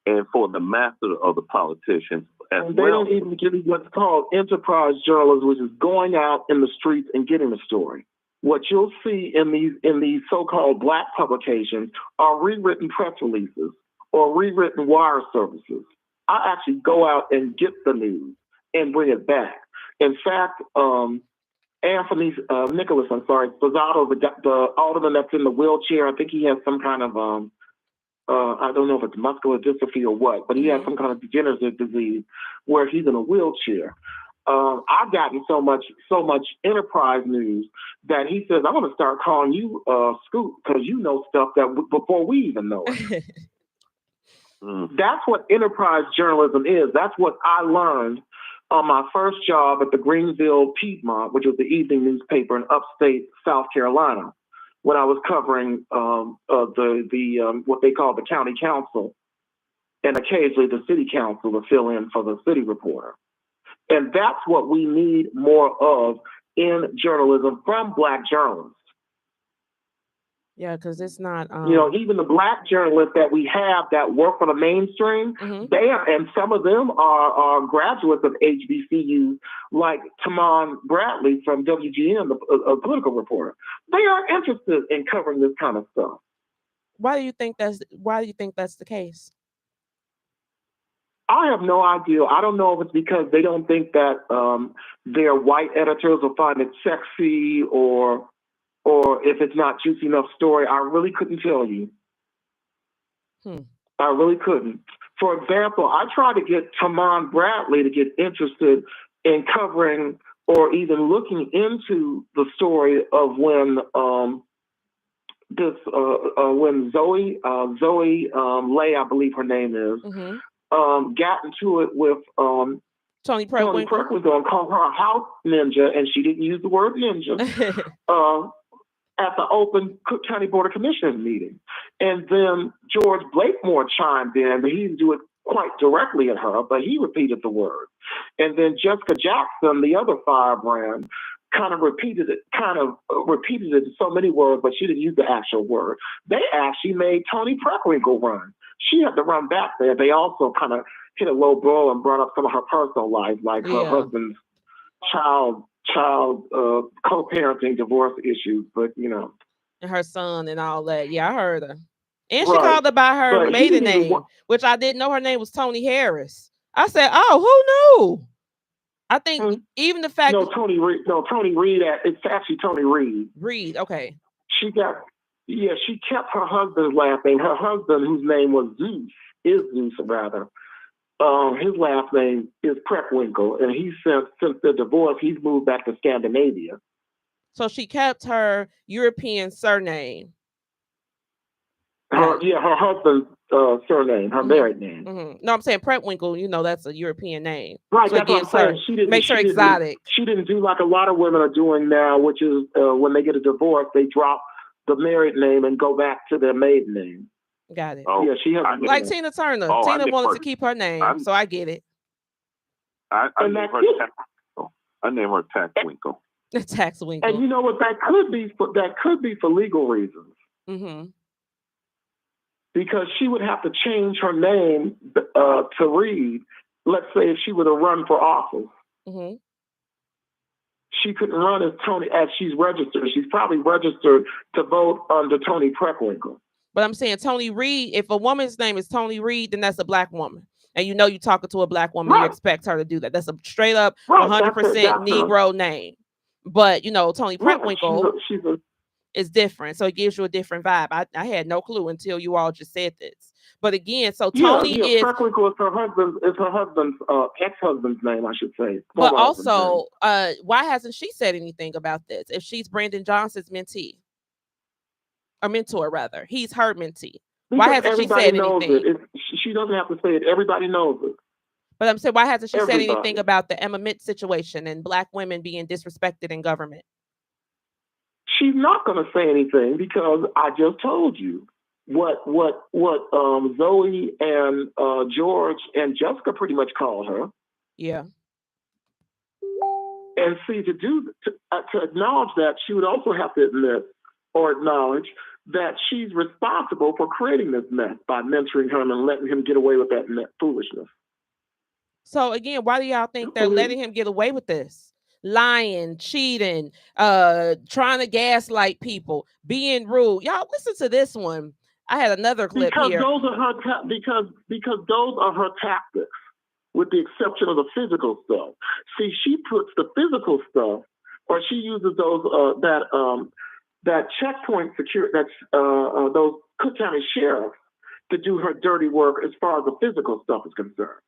and for the master of the politicians. And they don't even give you what's called enterprise journalism, which is going out in the streets and getting the story. What you'll see in these so-called Black publications are rewritten press releases or rewritten wire services. I actually go out and get the news and bring it back. In fact, Anthony Nicholas, Pizzato, the alderman that's in the wheelchair, I think he has some kind of I don't know if it's muscular dystrophy or what, but he has some kind of degenerative disease where he's in a wheelchair. I've gotten so much enterprise news that he says, I'm going to start calling you Scoop because you know stuff that before we even know it. That's what enterprise journalism is. That's what I learned on my first job at the Greenville Piedmont, which was the evening newspaper in upstate South Carolina, when I was covering what they call the county council, and occasionally the city council to fill in for the city reporter. And that's what we need more of in journalism from Black journalists. Yeah, because it's not. Even the Black journalists that we have that work for the mainstream, they are, and some of them are graduates of HBCUs, like Tamon Bradley from WGN, a political reporter. They are interested in covering this kind of stuff. Why do you think that's the case? I have no idea. I don't know if it's because they don't think that their white editors will find it sexy, or if it's not juicy enough story. I really couldn't tell you. I really couldn't. For example, I tried to get Tamon Bradley to get interested in covering or even looking into the story of when Zoe Lay, I believe her name is, got into it with Tony Preckwinkle and called her a house ninja, and she didn't use the word ninja at the open Cook County Board of Commissioners meeting. And then George Blakemore chimed in, but he didn't do it quite directly at her, but he repeated the word. And then Jessica Jackson, the other firebrand, kind of repeated it in so many words, but she didn't use the actual word. They actually made Tony Preckwinkle run. She had to run back there. They also kind of hit a low blow and brought up some of her personal life, like her husband's child co-parenting divorce issues, but and her son and all that. Yeah, I heard her. And she called her by her maiden name, which I didn't know her name was Tony Harris. I said, "Oh, who knew?" I think even the fact Tony Reed. It's actually Tony Reed. Reed, okay. She kept her husband's last name. Her husband, whose name was Zeus rather. His last name is Preckwinkle, and he since the divorce, he's moved back to Scandinavia. So she kept her European surname. Her husband's surname, her married name. No, I'm saying Preckwinkle. That's a European name. Right, so that's what I'm saying. Makes her exotic. She didn't do like a lot of women are doing now, which is when they get a divorce, they drop the married name and go back to their maiden name. Got it. Yeah, she has like Tina Turner. Tina wanted to keep her name, so I get it. I name her Taxwinkle. Taxwinkle. And you know what? That could be for legal reasons. Because she would have to change her name to Reed. Let's say if she were to run for office, she couldn't run as Tony as she's registered. She's probably registered to vote under Tony Preckwinkle. But I'm saying Tony Reed, if a woman's name is Tony Reed, then that's a Black woman. And you're talking to a Black woman, you expect her to do that. That's a straight up 100% Negro name. But, Tony Preckwinkle is different. So it gives you a different vibe. I had no clue until you all just said this. But again, so Tony is Preckwinkle is her husband's ex-husband's name, I should say. But also, why hasn't she said anything about this? If she's Brandon Johnson's mentee. Or mentor, rather. He's her mentee. Why hasn't she said anything? She doesn't have to say it. Everybody knows it. But I'm saying, why hasn't she said anything about the Emma Mitts situation and Black women being disrespected in government? She's not going to say anything because I just told you what Zoe and George and Jessica pretty much call her. Yeah. And see, to acknowledge that, she would also have to admit or acknowledge that she's responsible for creating this mess by mentoring him and letting him get away with that foolishness. So again, why do y'all think they're letting him get away with this? Lying, cheating, trying to gaslight people, being rude. Y'all listen to this one. I had another clip here. Those are her because those are her tactics, with the exception of the physical stuff. See, she puts the physical stuff, or she uses those that checkpoint security, that's those Cook County sheriffs to do her dirty work as far as the physical stuff is concerned.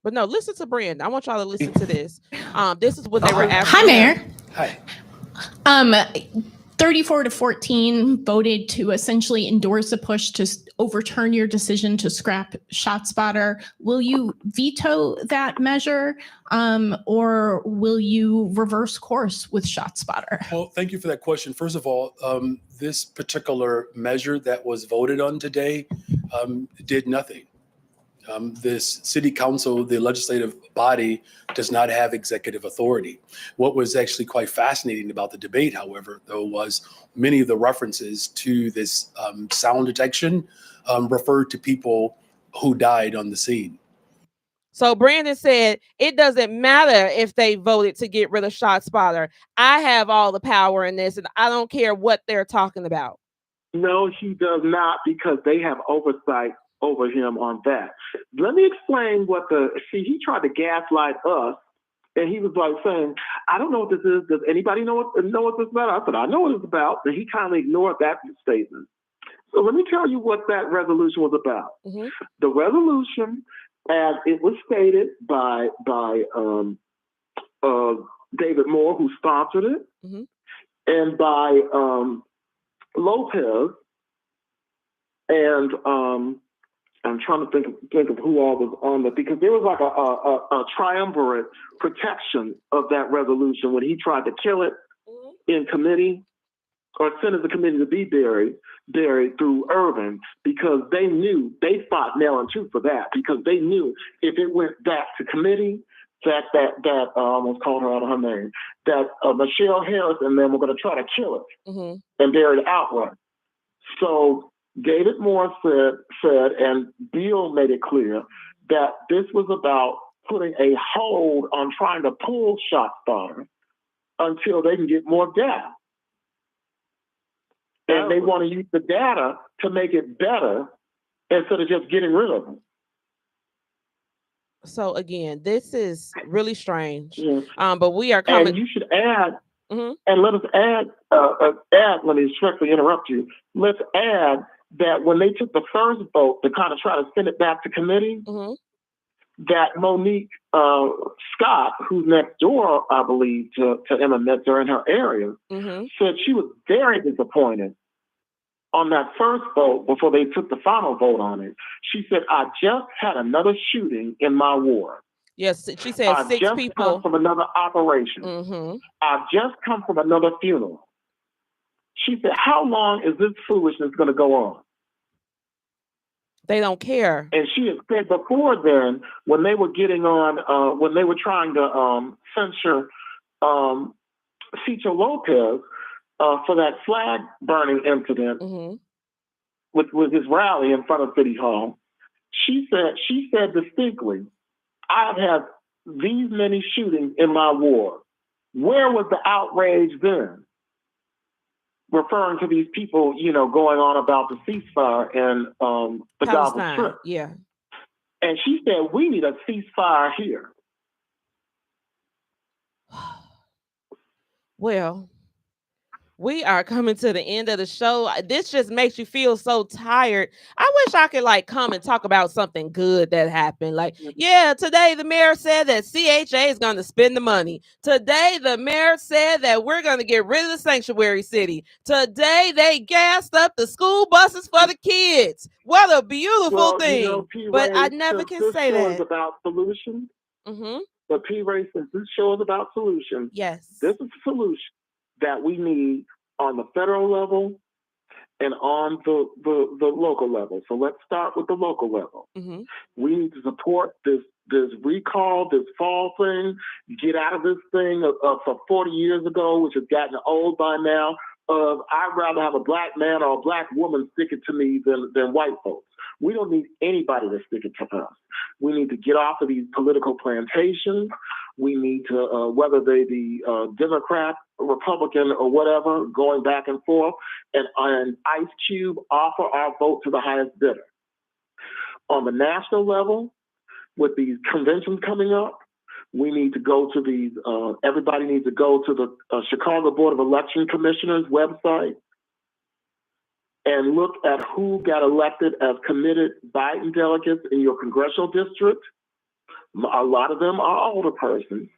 But no, listen to Brandon. I want y'all to listen to this. This is what they were asking. Hi, Mayor. Hi. 34-14 voted to essentially endorse a push to overturn your decision to scrap ShotSpotter. Will you veto that measure, or will you reverse course with ShotSpotter? Well, thank you for that question. First of all, this particular measure that was voted on today did nothing. This city council, the legislative body, does not have executive authority. What was actually quite fascinating about the debate, however, though, was many of the references to this sound detection referred to people who died on the scene. So Brandon said, it doesn't matter if they voted to get rid of ShotSpotter. I have all the power in this, and I don't care what they're talking about. No, he does not, because they have oversight over him on that. Let me explain he tried to gaslight us, and he was like saying, I don't know what this is. Does anybody know what this is about? I said, I know what it's about. And he kind of ignored that statement. So let me tell you what that resolution was about. Mm-hmm. The resolution, as it was stated by David Moore, who sponsored it, mm-hmm. and by Lopez, and I'm trying to think of who all was on it, because there was like a triumvirate protection of that resolution when he tried to kill it in committee, or send it to committee to be buried through Irvin, because they fought nail and tooth for that, because they knew if it went back to committee, that I almost called her out of her name, that Michelle Harris and them were going to try to kill it, mm-hmm. and bury it outright. So David Moore said, and Bill made it clear, that this was about putting a hold on trying to pull ShotSpotter until they can get more data. And they want to use the data to make it better instead of just getting rid of them. So again, this is really strange. Yes. But we are coming. And you should add, mm-hmm. and let us add, let me strictly interrupt you. Let's add that when they took the first vote to kind of try to send it back to committee, mm-hmm. that Monique Scott, who's next door, I believe, to Emma Metzer in her area, mm-hmm. said she was very disappointed on that first vote before they took the final vote on it. She said, I just had another shooting in my ward. Yes, she said I've 6 just people. Come from another operation. Mm-hmm. I've just come from another funeral. She said, how long is this foolishness going to go on? They don't care. And she had said before then, when they were getting on, when they were trying to censure Cito Lopez for that flag burning incident, mm-hmm. with his rally in front of City Hall, she said distinctly, I've had these many shootings in my ward. Where was the outrage then? Referring to these people, going on about the ceasefire and the Gaza Strip. Yeah. And she said, we need a ceasefire here. Well, we are coming to the end of the show. This just makes you feel so tired. I wish I could come and talk about something good that happened. Today the mayor said that CHA is going to spend the money. Today the mayor said that we're going to get rid of the sanctuary city. Today they gassed up the school buses for the kids. What a beautiful thing. But I never can say that. This show is about solutions. Mm-hmm. But P-Ray, since this show is about solutions, yes, this is a solution that we need on the federal level and on the local level. So let's start with the local level. Mm-hmm. We need to support this recall, this fall thing, get out of this thing of 40 years ago, which has gotten old by now, of I'd rather have a black man or a black woman stick it to me than white folks. We don't need anybody to stick it to us. We need to get off of these political plantations. We need to, whether they be Democrat, Republican, or whatever, going back and forth, and Ice Cube offer our vote to the highest bidder. On the national level, with these conventions coming up, we need to go to these, everybody needs to go to the Chicago Board of Election Commissioners website and look at who got elected as committed Biden delegates in your congressional district. A lot of them are older persons,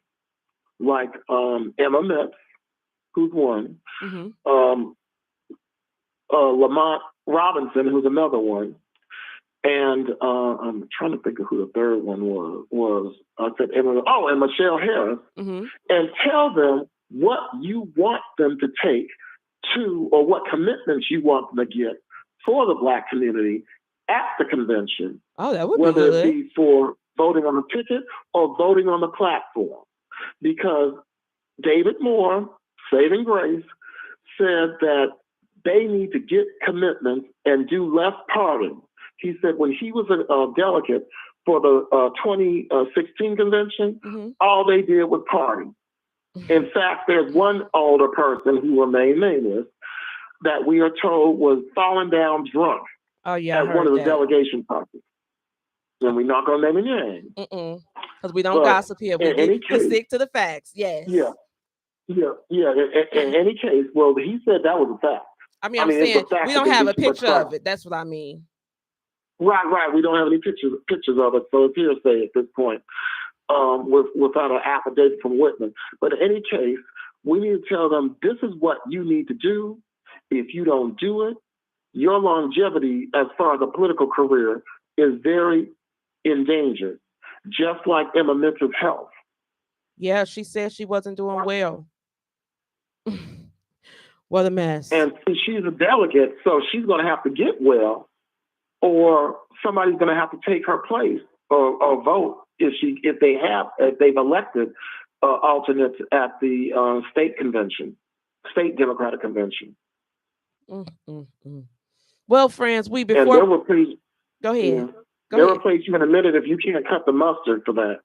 like Emma Metz, who's one. Lamont Robinson, who's another one. And I'm trying to think of who the third one was. I said, and Michelle Harris. And tell them what you want them to take to, or what commitments you want them to get for the Black community at the convention. Oh, that would be good. Whether it be for voting on the ticket or voting on the platform. Because David Moore, saving grace, said that they need to get commitments and do less partying. He said when he was a delegate for the 2016 convention, all they did was party. In fact, there's one older person who remained nameless that we are told was falling down drunk at one of the delegation parties. And we're not going to name a name. Because we don't gossip here. We stick to the facts. Yes. Yeah. In any case, well, he said that was a fact. I'm saying we don't have a picture of it. That's what I mean. Right. We don't have any pictures of it, so it's hearsay at this point, without an affidavit from witness. But in any case, we need to tell them this is what you need to do. If you don't do it, your longevity as far as a political career is very endangered, just like Emma Mitchell's health. Yeah, she said she wasn't doing well. What a mess. And she's a delegate, so she's going to have to get well, or somebody's going to have to take her place or vote if they've elected alternates at the state Democratic convention. Well, friends, go ahead. They'll replace you in a minute if you can't cut the mustard for that.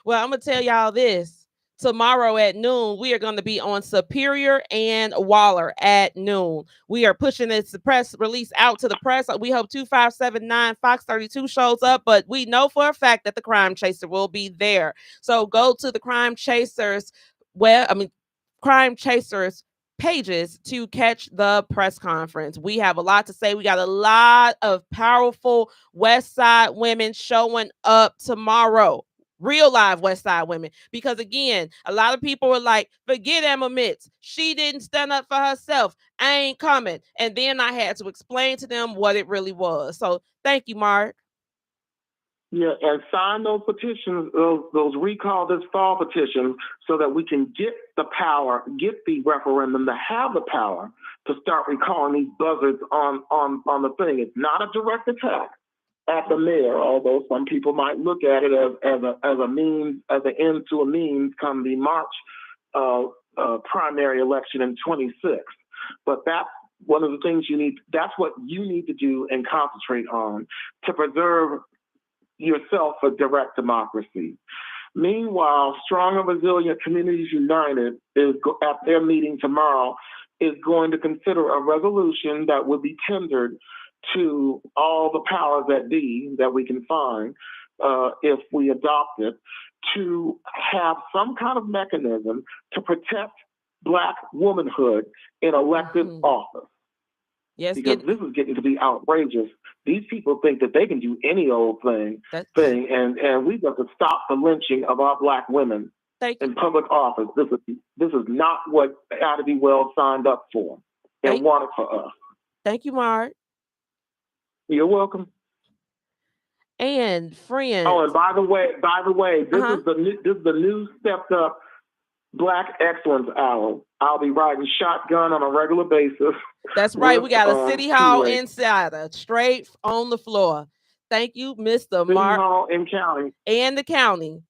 Well, I'm gonna tell y'all this. Tomorrow at noon, we are going to be on Superior and Waller at noon. We are pushing this press release out to the press. We hope 2579 Fox 32 shows up, but we know for a fact that the Crime Chaser will be there. So go to the Crime Chasers pages to catch the press conference. We have a lot to say. We got a lot of powerful West Side women showing up tomorrow. Real live West Side women, because again, a lot of people were like, forget Emma Mitz. She didn't stand up for herself. I ain't coming. And then I had to explain to them what it really was. So thank you, Mark. Yeah, and sign those petitions, those recall this fall petitions, so that we can get the power, get the referendum to have the power to start recalling these buzzards on the thing. It's not a direct attack at the mayor, although some people might look at it as a means, as an end to a means come the March primary election in 26. But that's one of the things that's what you need to do and concentrate on to preserve yourself for direct democracy. Meanwhile, Strong and Resilient Communities United is at their meeting tomorrow is going to consider a resolution that would be tendered to all the powers that be that we can find if we adopt it, to have some kind of mechanism to protect Black womanhood in elected office. Yes, because this is getting to be outrageous. These people think that they can do any old thing, and we've got to stop the lynching of our Black women in public office. This is not what Ought to Be Well signed up for and wanted for us. Thank you, Mark. You're welcome. And friends. Oh, and by the way, this is the new stepped up Black Excellence Hour. I'll be riding shotgun on a regular basis. That's right. We got a City Hall insider straight on the floor. Thank you, Mr. Mark. City Hall and County. And the county.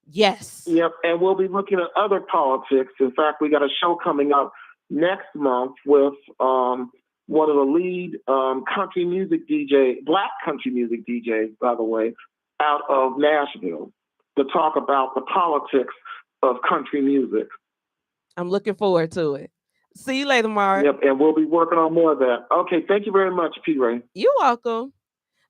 Yes. Yep. And we'll be looking at other politics. In fact, we got a show coming up next month with one of the lead country music DJ, Black country music DJs, by the way, out of Nashville, to talk about the politics of country music. I'm looking forward to it. See you later, Mark. Yep, and we'll be working on more of that. Okay, thank you very much, P. Ray. You're welcome.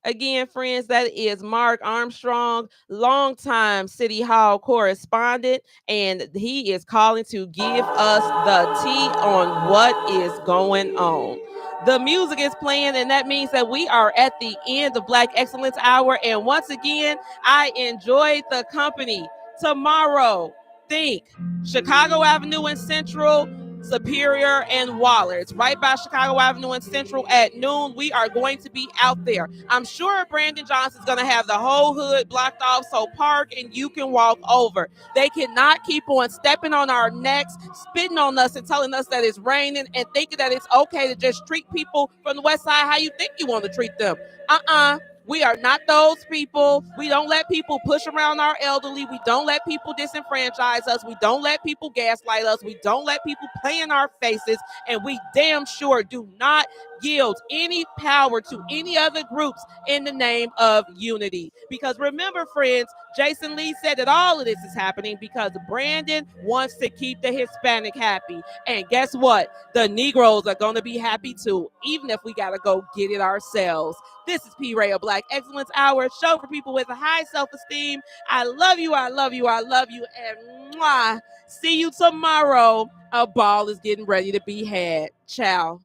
Again, friends, that is Mark Armstrong, longtime City Hall correspondent, and he is calling to give us the tea on what is going on. The music is playing, and that means that we are at the end of Black Excellence Hour. And once again, I enjoyed the company. Tomorrow, think. Chicago Avenue and Central, Superior, and Waller. It's right by Chicago Avenue and Central at noon. We are going to be out there. I'm sure Brandon Johnson's going to have the whole hood blocked off, so park and you can walk over. They cannot keep on stepping on our necks, spitting on us and telling us that it's raining and thinking that it's okay to just treat people from the west side how you think you want to treat them. We are not those people. We don't let people push around our elderly. We don't let people disenfranchise us. We don't let people gaslight us. We don't let people play in our faces. And we damn sure do not yield any power to any other groups in the name of unity. Because remember, friends, Jason Lee said that all of this is happening because Brandon wants to keep the Hispanic happy. And guess what? The Negroes are going to be happy too, even if we got to go get it ourselves. This is P. Ray of Black Excellence Hour, a show for people with a high self-esteem. I love you, I love you, I love you, and mwah. See you tomorrow. A ball is getting ready to be had. Ciao.